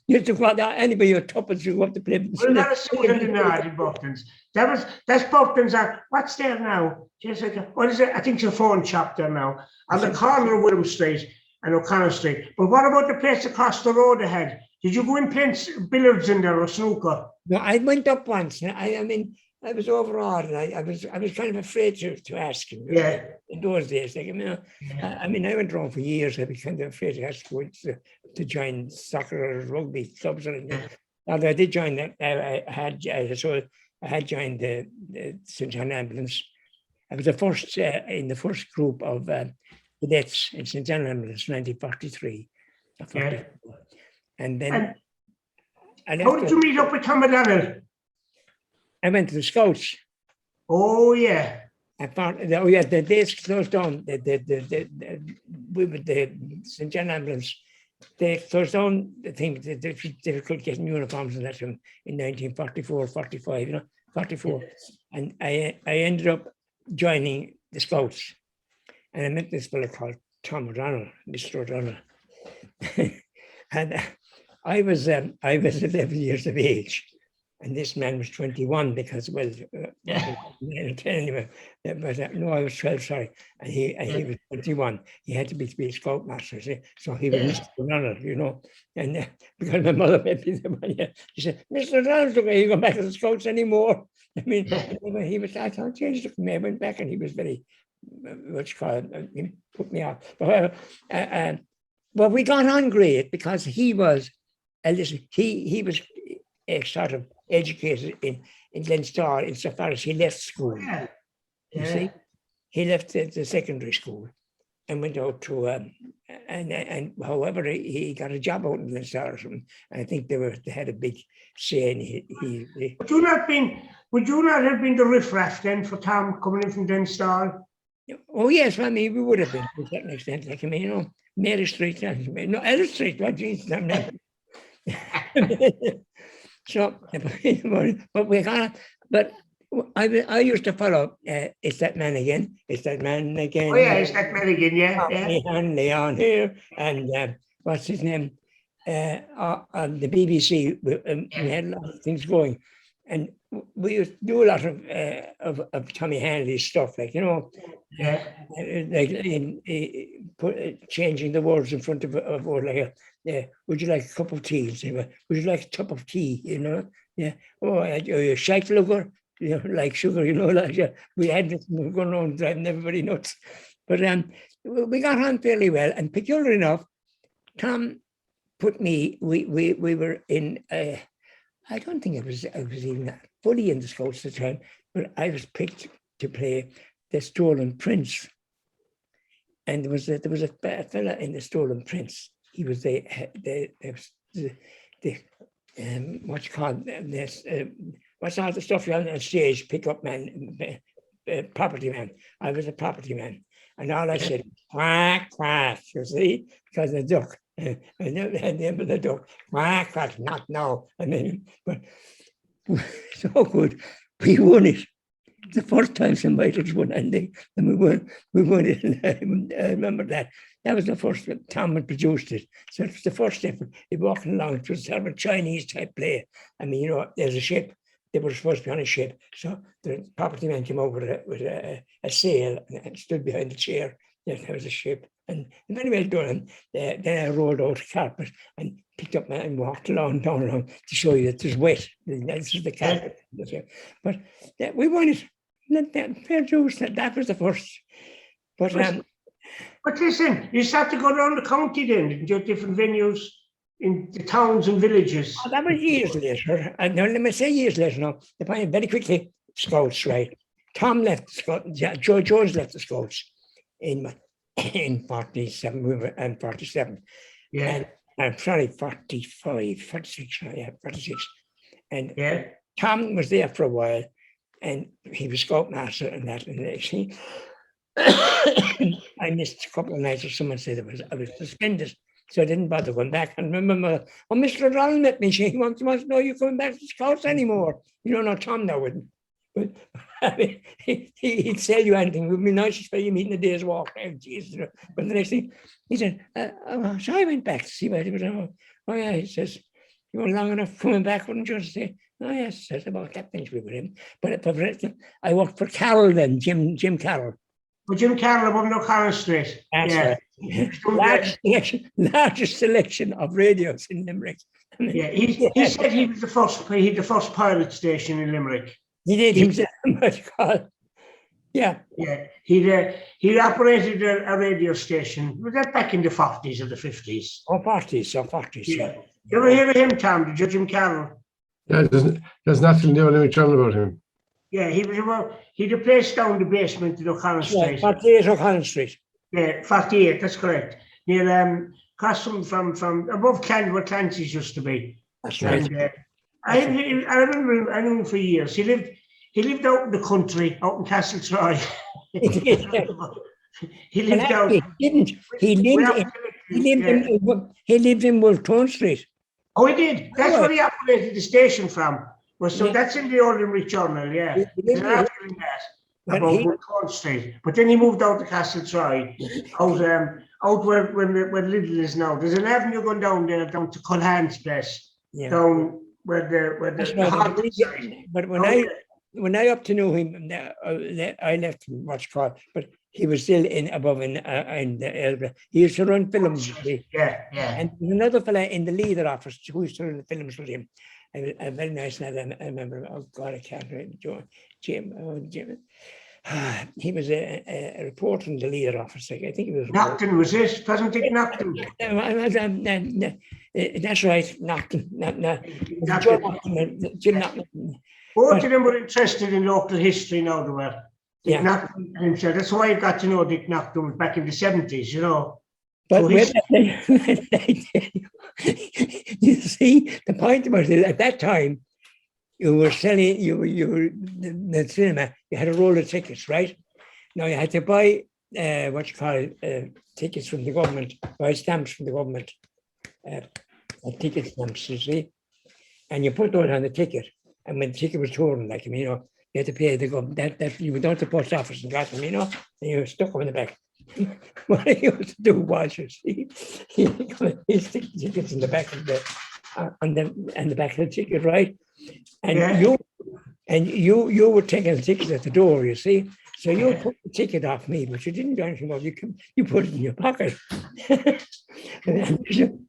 used to go out there, anybody your tuppence you go up to play. Well, that's in Burton's. That's Burton's. What's there now? What is it? I think it's a phone shop there now. On the corner of William Street and O'Connell Street. But what about the place across the road ahead? Did you go in playing billiards in there or snooker? No, I went up once. I mean, I was overawed, and I was kind of afraid to ask him. Yeah. In those days, like, I mean, I went around for years. I was kind of afraid to ask to join soccer or rugby clubs or anything. Although I did join that, I had joined the St. John Ambulance. I was the first in the first group of cadets in St. John Ambulance, 1943. And then, how did you meet up with Tom McDonald? I went to the Scouts. Oh yeah. I found the days closed down. We with the St. John Ambulance, they closed down the thing. It was difficult getting uniforms and that in 1944, 45, 44. And I ended up joining the Scouts, and I met this fellow called Tom O'Donnell, Mr. O'Donnell. And I was 11 years of age, and this man was 21 because, well, anyway, but no, I was 12, sorry, and he was 21. He had to be a scoutmaster, see? So he was Mr. O'Donnell, and because my mother met me there, she said, Mr. O'Donnell's not going to go back to the Scouts anymore. I mean, he was, I thought, Jesus, look at me. I went back and he was very, he put me off. But we got on great because he was, he was sort of educated in Glenstore insofar as he left school. You see, he left the secondary school and went out to and however he got a job out in Glenstore or something. I think they had a big say in he would you not have been the riffraff then for Tom coming in from Glenstore? Oh yes, I mean we would have been to a certain extent. Like I mean, Mary Street, no Ellis Street. What Jesus, I'm not. So, but we got. But I used to follow. It's that man again. It's that man again. Oh yeah, it's that man again. Yeah. And Leon here, and what's his name? On the BBC, we had a lot of things going, and we used to do a lot of Tommy Hanley's stuff, like like changing the words in front of word, like would you like a cup of tea? Would you like a cup of tea? Yeah. Oh, you shake sugar, like sugar, like we had this going on driving everybody nuts. But we got on fairly well, and peculiar enough, Tom put me. We were in. I don't think I was even fully in the Scouts at the time, but I was picked to play the Stolen Prince and there was a fella in the Stolen Prince. He was the what you call this? What's all the stuff you have on stage? Pickup man, property man. I was a property man, and all I said, quack quack. You see, because the duck, and the name of the duck, quack quack. Not now. And then, but so good, we won it. The first time somebody was won, and we won it. And I remember that. That was the first one. Tom had produced it. So it was the first step. It walking along. It was sort of a Chinese type play. I mean, you know, there's a ship. They were supposed to be on a ship. So the property man came over with a sail and stood behind the chair. There was a ship. And very well done. And then I rolled out a carpet and picked up and walked down along to show you that it was wet. This is the carpet. But we won it. Fair dues. That was the first. But listen, you start to go around the county then, and do different venues in the towns and villages. Oh, that was years later. And now, let me say years later now. They find very quickly Scouts, right? Tom left the Scouts. Joe Jones left the Scouts in 47. We were 47. Yeah. And I'm sorry, 45, 46. Yeah, 46. And Yeah. Tom was there for a while, and he was Scoutmaster and that. And actually, I missed a couple of nights, or someone said I was suspended, so I didn't bother going back. And remember, Mr. O'Donnell met me. He wants to know you coming back to Scouts anymore. You don't know Tom now, wouldn't. But I mean, he'd sell you anything. It would be nice to spend you meeting a day's walk. Oh, Jesus. But the next thing, he said, so I went back to see what he was doing. Oh, yeah, he says, you were long enough coming back, wouldn't you? Say, oh, yes, says about that things with him. But I worked for Carroll then, Jim Carroll. Well, Jim Carroll above O'Connell Street. That's Yeah. right. Largest selection of radios in Limerick. Yeah, he said he was the first pilot station in Limerick. He did himself. Yeah. Yeah, he operated a radio station. Was that back in the 40s or the 50s? Oh, 40s. Yeah. You ever hear of him, Tom? Did you, Jim Carroll? Yeah, there's nothing new in return about him. Yeah, he'd a place down the basement of O'Connell Street. 48 O'Connell Street. Yeah, 48, that's correct. Near across from above where Clancy's used to be. That's right. And, I remember I knew him for years. He lived out in the country, out in Castletroy. He lived out. He lived in Wolftown Street. Oh, he did. That's where he operated the station from. Well, so that's in the old Limerick Journal, yeah. There's an article in that about Wolftown Street. But then he moved out to Castletroy, out where Lidl is now. There's an avenue going down there, down to Culhan's place, down where the But when I up to know him, I left him much call, but he was still above in the he used to run films. Yeah. And there's another fella in the leader office who used to run the films with him. A very nice lad. I remember. Oh God, I can't remember. Jim. He was a reporter in the leader office. I think he was. Nocton was this? Doesn't it Nocton? That's right, Nocton. Jim Nocton. Both of them were interested in local history now, they were. Yeah. Nocton himself. That's why I got to know Dick Nocton back in the 70s, you know. But you see, the point about it, at that time, you were selling, the cinema, you had a roll of tickets, right? Now you had to buy, tickets from the government, buy stamps from the government, ticket stamps, you see? And you put those on the ticket. And when the ticket was torn, like, you know, you had to pay the government, that you went down to the post office and got them, you know, and you stuck them in the back. What he used to do was, you see, he'd stick the tickets in the back of the back of the ticket, right? And you were taking the ticket at the door, you see. So you took the ticket off me, but you didn't do anything about it. You put it in your pocket. There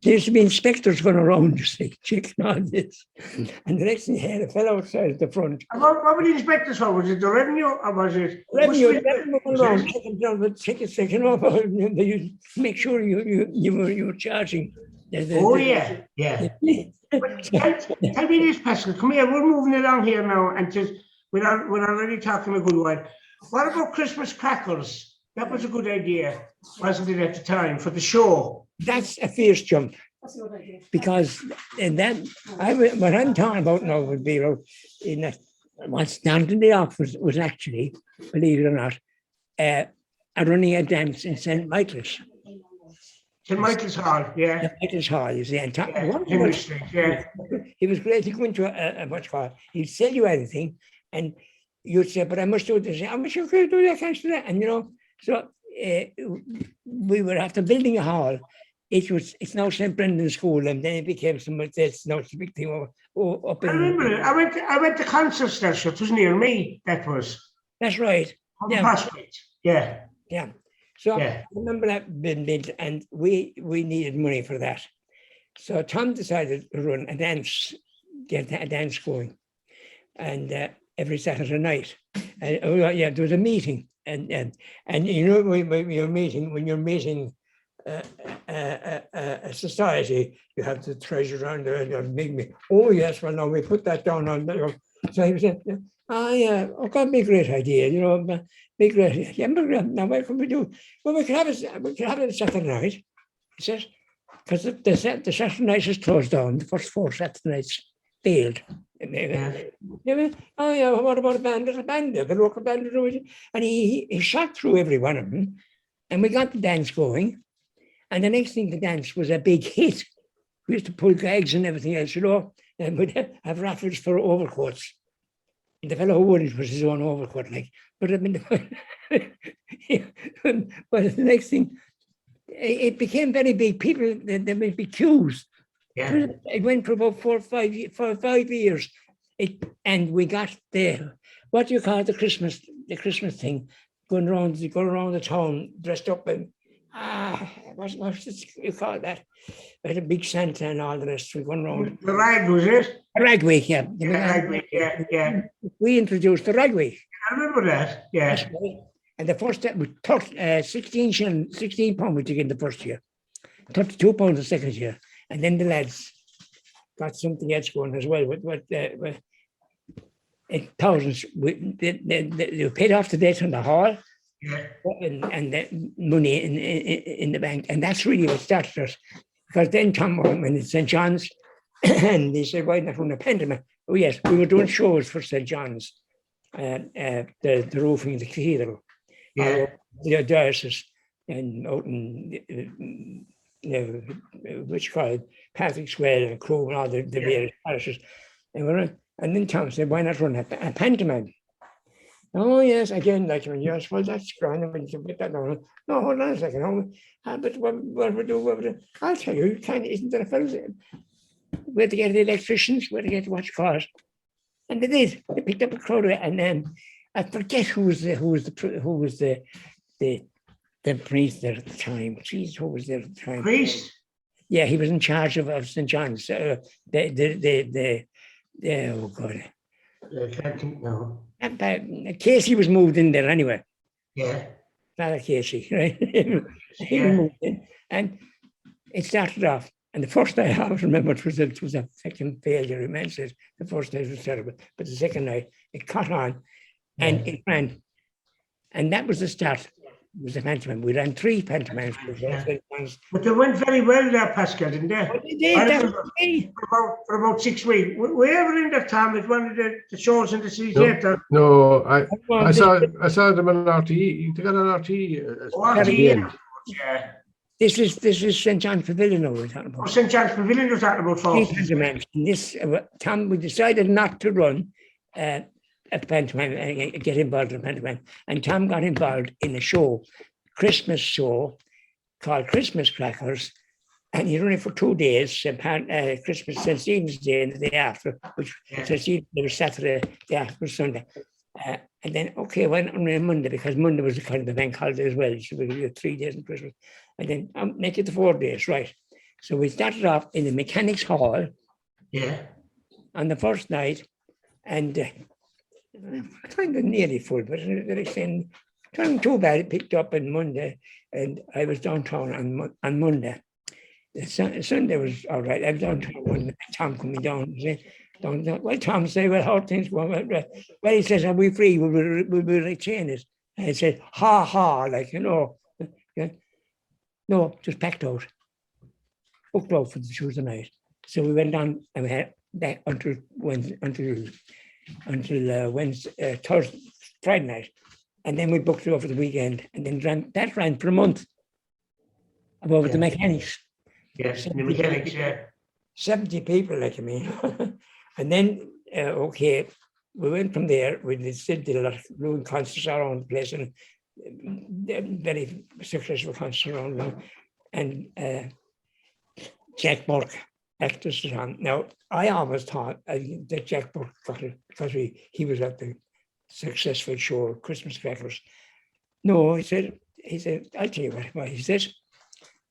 used to be inspectors going around, you see, checking on this. And the next thing you had a fellow outside at the front. What were the inspectors for? Was it the revenue or was it? Revenue going around, checking down the tickets, checking off. They make sure you were charging. Yeah. But tell me this, Paschal. Come here, we're moving along here now, and we're already talking a good while. What about Christmas crackers? That was a good idea. wasn't it, at the time for the show? That's a fierce jump. That's a good idea. Because in that, what I'm talking about now would be in that what's standing the off was actually, believe it or not, running a dance in St. Michael's. St. Michael's Hall, yeah. St. Michael's Hall, you see. And Henry Street, yeah. He was great to go into a what's called, he'd sell you anything, and you'd say, but I must do this, I must do that, can't do that. And so we were after building a hall. It's now St. Brendan's School, and then it became somewhat else. Now it's a big thing up I in. remember it. I went to concerts there, so it was near me. That was. That's right. On Yeah. Paschal. Yeah. Yeah. So Yeah. I remember that being built, and we needed money for that. So Tom decided to run a dance, get a dance going, and every Saturday night. And there was a meeting, and when you're meeting a society, you have the treasurer and the big. Oh yes, well now we put that down on the. So he said, that'd be a great idea, big great idea. Yeah, but now what can we do? Well, we can have it Saturday night. He says, because the Saturday nights is closed down. The first 4 Saturday nights failed. What about a band? There's a band there, the local band. And he shot through every one of them, and we got the dance going. And the next thing, the dance was a big hit. We used to pull gags and everything else, and we'd have raffles for overcoats. And the fellow who won it was his own overcoat, But I mean, but the next thing, it became very big. People, there would be queues. Yeah. It went for about 4 or 5 years. And we got there. What do you call the Christmas thing? Going around the town, dressed up in. What's you call that? We had a big Santa and all the rest. We went around. The rag, was it? Rag week, yeah. Rag week, yeah. We introduced the rag week. I remember that, yeah. And the first step was 16 pounds we took in the first year, 32 pounds the second year, and then the lads got something else going as well. In thousands, they paid off the debt on the hall. Yeah. And the money in the bank, and that's really what started us. Because then Tom went in St. John's, and they said, "Why not run a pantomime?" Oh yes, we were doing shows for St. John's, the roofing of the cathedral, the diocese, and out in which called Patrick Square and Crew and all the various parishes, and then Tom said, "Why not run a pantomime?" Oh yes, again, yes, well that's grand. When you put that on, no, hold on a second. But what we do? I'll tell you, isn't there a fellow where to get the electricians, where to get what's called, and they did. They picked up a crowd, and then I forget who was the priest there at the time. Jeez, who was there at the time? Priest? Yeah, he was in charge of St. John's. Oh God. I can't think now. Casey was moved in there anyway. Yeah. Father Casey, right? He moved in, and it started off. And the first night I always remember it was a second failure immensely. The first night was terrible, but the second night it caught on, and it ran. And that was the start. It was a pantomime. We ran 3 pantomimes. But they went very well there, Pascal, didn't they? They did. For about 6 weeks. Were you ever in that time at one of the shows in the city theatre? No, I saw them on RTE. They got an RTE. RTE. Yeah. This is St. John's Pavilion we're talking about. St. John's Pavilion you're talking about, folks. This Tom, we decided not to run a pantomime, get involved in a pantomime, and Tom got involved in a show, Christmas show, called Christmas Crackers, and he ran it for 2 days, Christmas, St. Stephen's Day and the day after, which St. Stephen's Day was Saturday, the after was Sunday. And then, okay, why not on Monday? Because Monday was kind of the bank holiday as well, so we could do 3 days in Christmas. And then make it the 4 days, right? So we started off in the Mechanics Hall on the first night, and kind of nearly full, but they're saying, too bad. It picked up on Monday, and I was downtown on Monday. The Sunday was all right. I was downtown Monday. Tom coming down. Well, Tom said, "Well, how things going?" Well, he says, "Are we free? Will we retain it?" And I said, "Ha ha," Yeah. No, just packed out. Booked out for the Tuesday night. So we went on and we had back until Wednesday, Thursday, Friday night. And then we booked it over the weekend, and then ran for a month. Above the mechanics. Yes, the mechanics, yeah. 70 people, like I mean. And then, okay, we went from there. We did a lot of doing concerts around the place, and very successful concerts around. And Jack Burke actors was on. Now, I always thought that Jack Burke got it because he was at the successful show, Christmas Crackers. No, he said, I'll tell you what he says.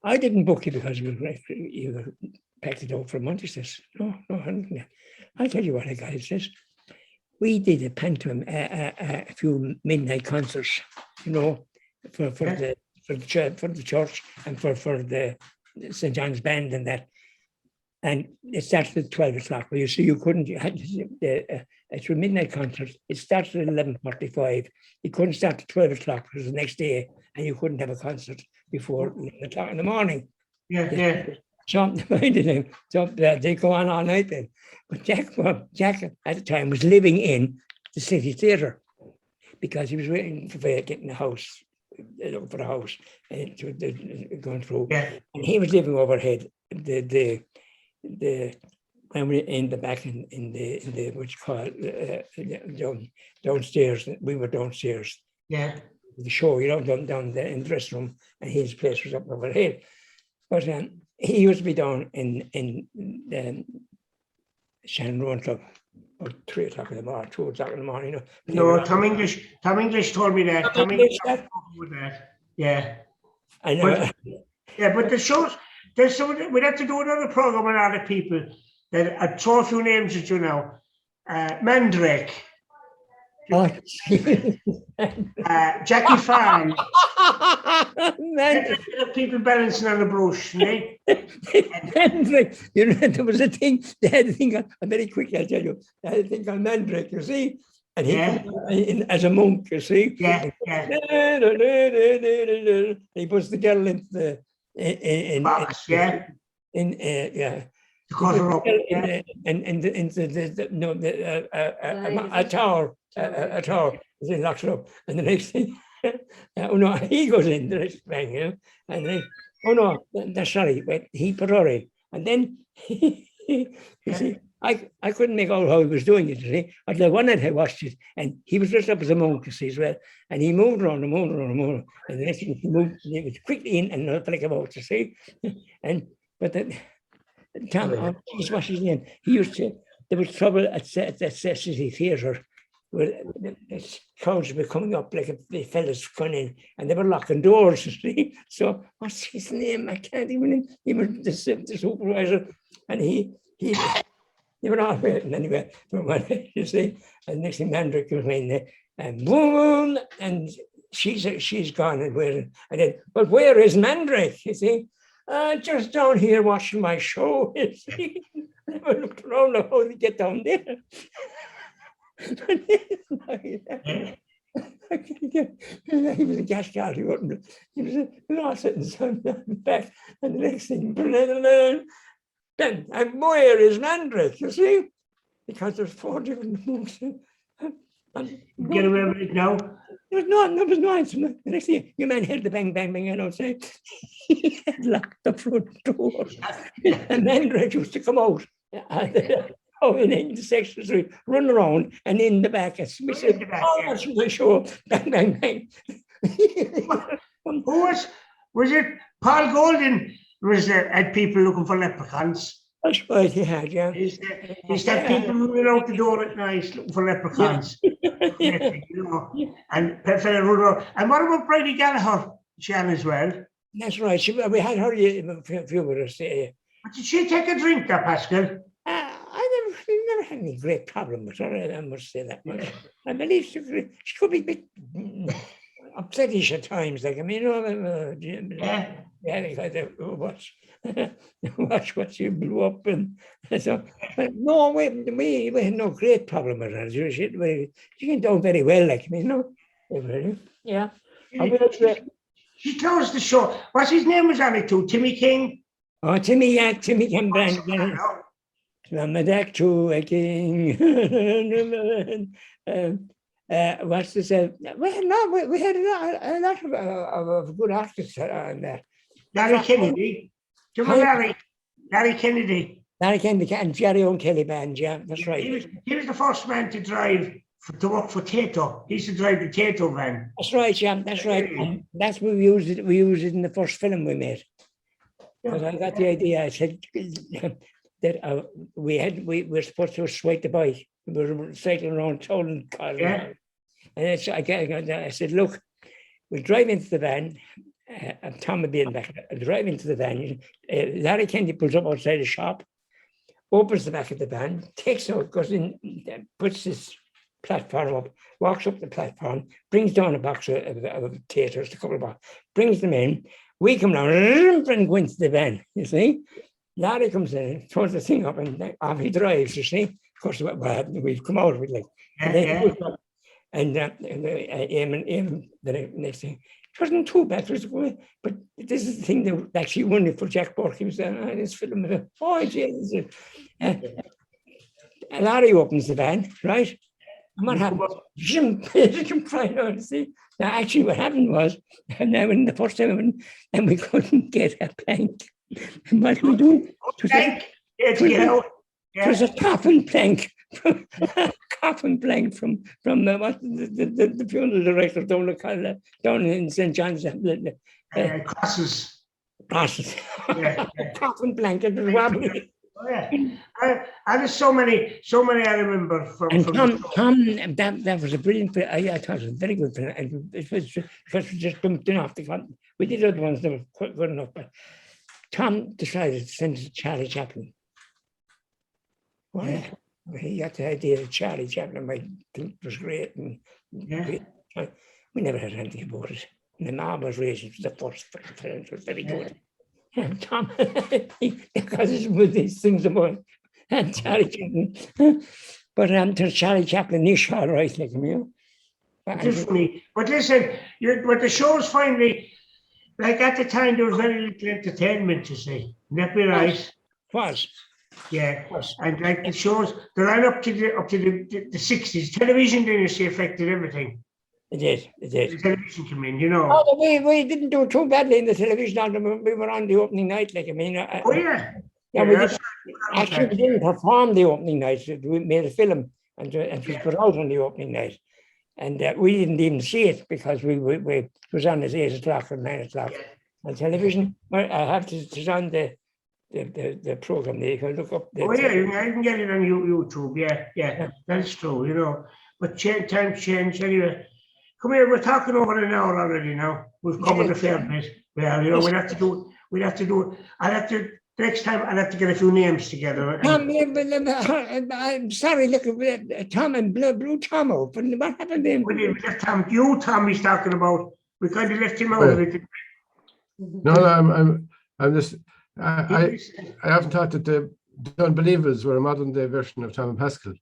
I didn't book you because you were packed it out for a month. He says, no, I'll tell you what I got. He says, we did a pantomime, a few midnight concerts, for the church and for the St. John's Band and that. And it started at 12 o'clock. Well, you see, you had it's a midnight concert. It started at 11:45. You couldn't start at 12 o'clock because the next day, and you couldn't have a concert before 11 o'clock in the morning. Yeah. So they go on all night then. But Jack at the time was living in the City Theatre because he was waiting for getting a house, looking for a house, going through. Yeah. And he was living overhead. When we in the back in the what you call it, downstairs. We were downstairs. Yeah. The show, down there in the dressing room, and his place was up overhead. But he used to be down in Shannon Rowan Club about 3 o'clock in the morning, 2 o'clock in the morning. No, Tom English told me that. Tom English told me that. Yeah. I know. But the shows, we'd have to do another program with other people. That I'd throw a few names at you now. Mandrake. Jackie Farn. People balancing on the brush. Mandrake. There was a thing, they had a thing on, very quickly, I'll tell you, they had a thing on Mandrake, you see, and he came in as a monk, you see. Yeah. He puts the girl into the To cut her up. A tower, he locks it up, and the next thing, he goes in the next bang, and then, that's sorry, but he put her in, and then you see, I couldn't make out how he was doing it, you see. Until one night I watched it, and he was dressed up as a monk, you see, as well, and he moved around, and the next thing he was quickly in and not like about, you see, but then. Tom, what's his name? He used to. There was trouble at the City Theatre, where the crowds were coming up like the fellas coming in, and they were locking doors. You see, so what's his name? I can't even. He was the supervisor, and they were all waiting anyway. You see, and next thing Mandrake was in there, and boom, and she's gone and waiting, and then, but where is Mandrake? You see. Just down here watching my show. I looked around how to get down there. He was a gas guard. He was lost sitting back. And the next thing, then, and where is Mandrake, you see? Because there's 4 different moves. Get away with it now. There was no answer. The next thing, your man heard the bang, bang, bang, and outside. He had locked the front door. And Mandrake used to come out. In the section street, run around, and in the back, that's the show. Bang, bang, bang. Was it Paul Golden had people looking for leprechauns? That's right, he had, yeah. He's had people running out the door at night looking for leprechauns. And fella run around. And what about Brady Gallagher, Shan, as well? That's right. We had her a few with us. But did she take a drink there, Paschal? I never had any great problem with her, I must say that much. I believe she could be a bit upsettish at times, like, I mean, watch what she blew up, and so. But no, we had no great problem with her. She came down very well, like, I mean, yeah. She closed the show. What's his name was on it too? Timmy King? Oh, Timmy King Brand. From the deck to a king. What's this? Well, no, we had a lot of good artists on there. Larry Kennedy. Do you remember Larry Kennedy? Larry Kennedy and Jerry O'Kelly Band, yeah, that's right. He was the first man to drive to work for Tato. He used to drive the Tato van. That's right, yeah, that's right. And that's what we used it. We used it in the first film we made. Because I got the idea. I said that we were supposed to swipe the bike. We were cycling around town. Yeah. And I said, look, we'll drive into the van. And Tom would be in the back. I'll drive into the van. Larry Kennedy pulls up outside the shop, opens the back of the van, takes out, goes in, puts this platform up, walks up the platform, brings down a box of taters, a couple of boxes, brings them in. We come down and go into the van, you see. Larry comes in, throws the thing up, and off he drives, you see. Of course, we've come out with like, and Eamon, the next thing. It wasn't too bad, but this is the thing that actually won it for Jack Burke. He was there, this film, oh, Jesus. Larry opens the van, right? And what happened? Jim cried out, see? Now, actually, what happened was, and now in the first time, and we couldn't get a plank. And what did we do? It was a coffin plank. Coffin plank from the funeral director down in St. John's. Crosses. Coffin plank. It was wobbly. Oh, yeah. There's so many I remember from. And Tom, that was a brilliant film. I thought it was a very good film. And it was just dumped off the front. We did other ones that were quite good enough, but Tom decided to send it to Charlie Chaplin. Well, yeah. He got the idea that Charlie Chaplin might think it was great. And we never had anything about it. And the mom was raised, it was the first film, it was very good. And Tom, because it's with these things about and Charlie Chaplin. But to Charlie Chaplin-ish, all right, like you know. It's funny. But listen, but the shows finally, like at the time, there was very little entertainment, you see. That be right. Was. Yeah, and like the shows, they ran up to the 60s. Television dynasty affected everything. It did. The television came in, you know. Oh, we didn't do too badly in the television. We were on the opening night, like I mean. Oh yeah. We didn't perform the opening night. We made a film and it was put out on the opening night, and we didn't even see it because we it was on at 8 o'clock or 9 o'clock on television. I have to turn on the program there. You can look up. You can get it on YouTube. Yeah, that's true. You know, but times change anyway. Come here, we're talking over an hour already now. We've covered a fair bit. Well, you know, we'd have to do. Next time I'll have to get a few names together. I'm sorry, look, Tom and Blue Tom out. But what happened then? We left Tom. Tom is talking about. We kind of left him out of it. No, I'm just. I haven't thought that the Unbelievers were a modern day version of Tom and Paschal.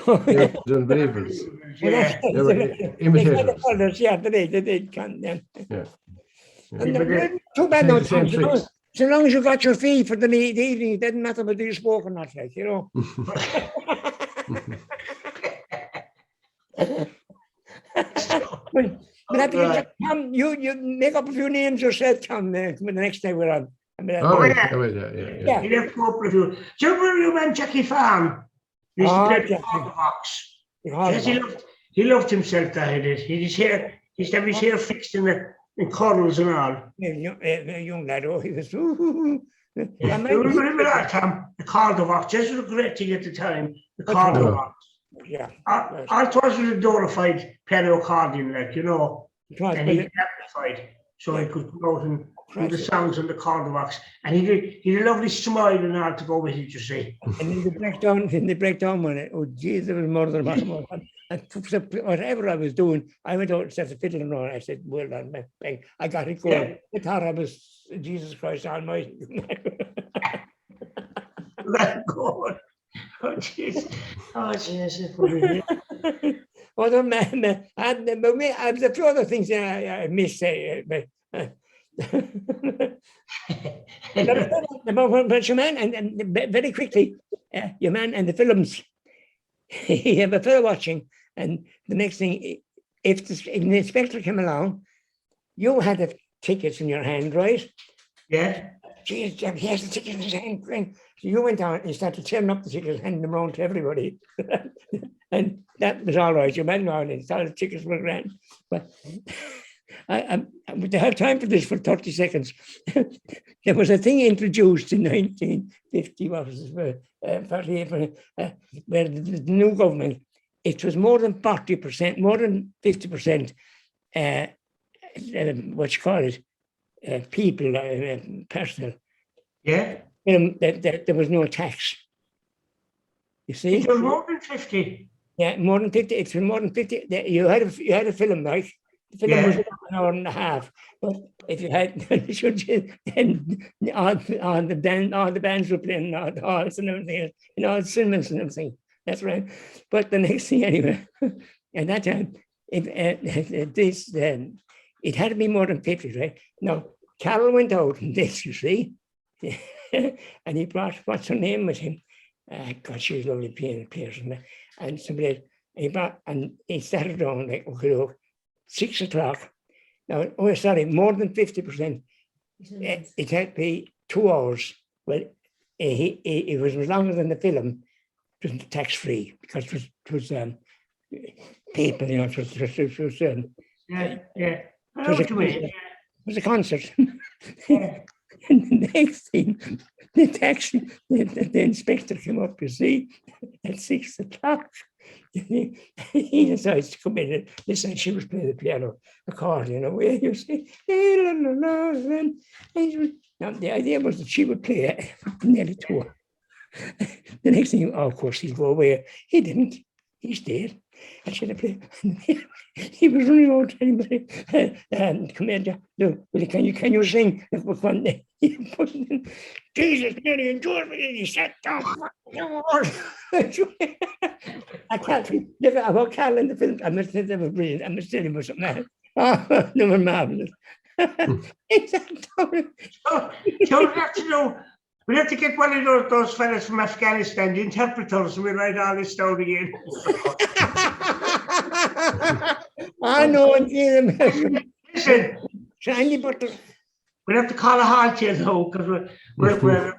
The Unbelievers. They were imitators. They can. Yeah. And too bad no Tom. So long as you got your fee for the evening, it doesn't matter whether you spoke or not, like, you know. But I think, Tom, you make up a few names yourself, Tom, the next day we're on. Yeah. He left go up a few. Do you remember when Jackie Farm used to play the box? Yes, he loved himself, that he did. He used to have his hair fixed in curls and all. Young lad, he was. You remember that, Tom? The Calder box. This was a great thing at the time. The Calder box. Yeah. I thought it was a glorified piano accordion, like, you know. And he amplified, so he could go out and do the songs on the Calder box. And he did a lovely smile and all to go with it, you see. And in the breakdown when it, oh geez, there was more than one. And whatever I was doing, I went out and set the fiddle and on. I said, well done, man. I got it going. Yeah. I thought I was Jesus Christ Almighty. That good. Oh, jeez. Oh, Well, man, I have a few other things I missed. But your man, and very quickly, your man and the films, you have a fellow watching, and the next thing, if the inspector came along, you had the tickets in your hand, right? Yeah. Geez, Jim, he has the tickets in his hand. Great. So you went down and you started tearing up the tickets, handing them around to everybody. And that was all right. You went on and all the tickets were grand. But I would have time for this for 30 seconds. There was a thing introduced in 1950, what was it, 48, where the new government, it was more than 40%, more than 50%, what you call it, people, personal. Yeah. There was no tax. You see? It was more than 50. Yeah, more than 50. It's been more than 50. You had a film, right? The film was an hour and a half. But if you had, then all the bands were playing, all the halls and everything, and all the cinemas and everything. That's right. But the next thing, anyway, at that time, it had to be more than 50, right? Now, Carol went out and this, you see, and he brought, what's her name with him? God, she's a lovely piano player. And somebody, and he started down like, okay, look, 6 o'clock. Now, oh, sorry, more than 50%. It had to be 2 hours. Well, it was longer than the film. It was tax free because it was people, you know, it was Yeah. I know was what you mean. it was a concert. Yeah. And the next thing, the inspector came up, you see, at 6 o'clock. He decides to come in and listen. She was playing the piano, accordion away, you see. Now, the idea was that she would play nearly 2 hours. The next thing, of course, he'd go away. He didn't. He stayed. And she had to play. He was running around to anybody. Come here, no, can you sing? Jesus, nearly enjoyed me. He sat down. I can't look about Carol in the film. I must say they were brilliant. I must tell you something, man. Oh, they were marvelous. So we have to know. We have to get one of those fellas from Afghanistan, the interpreters, and we write all this down again. I know and see them. Listen, Shiny butter. we have to call a halt here though, because we're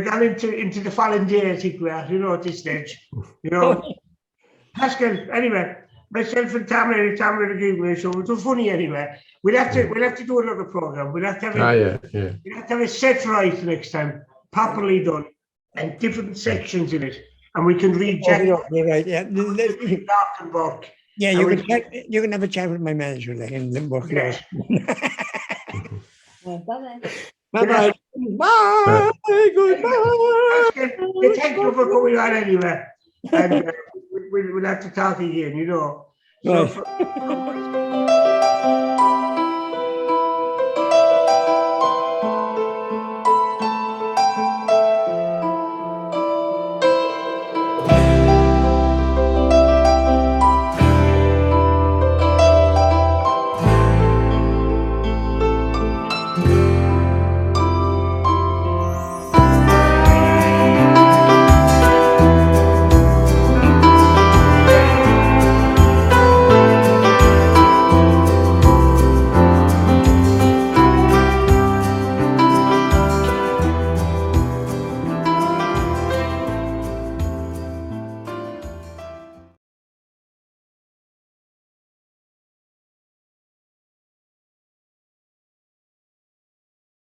gone into the following day, I think we are, you know, at this stage. You know. Paschal, anyway, myself and Tom agreed with, so it was funny anyway. We'll have to do another program. We'll have to have it. We'll have to have it set right next time, properly done, and different sections in it, and we can read Jack. Right, yeah. And work. Yeah, you can have a chat with my manager there and then work it out. Bye-bye. Bye-bye. Bye. Goodbye. Thank you for coming on anyway. And we'll have to talk again, you know. So Right.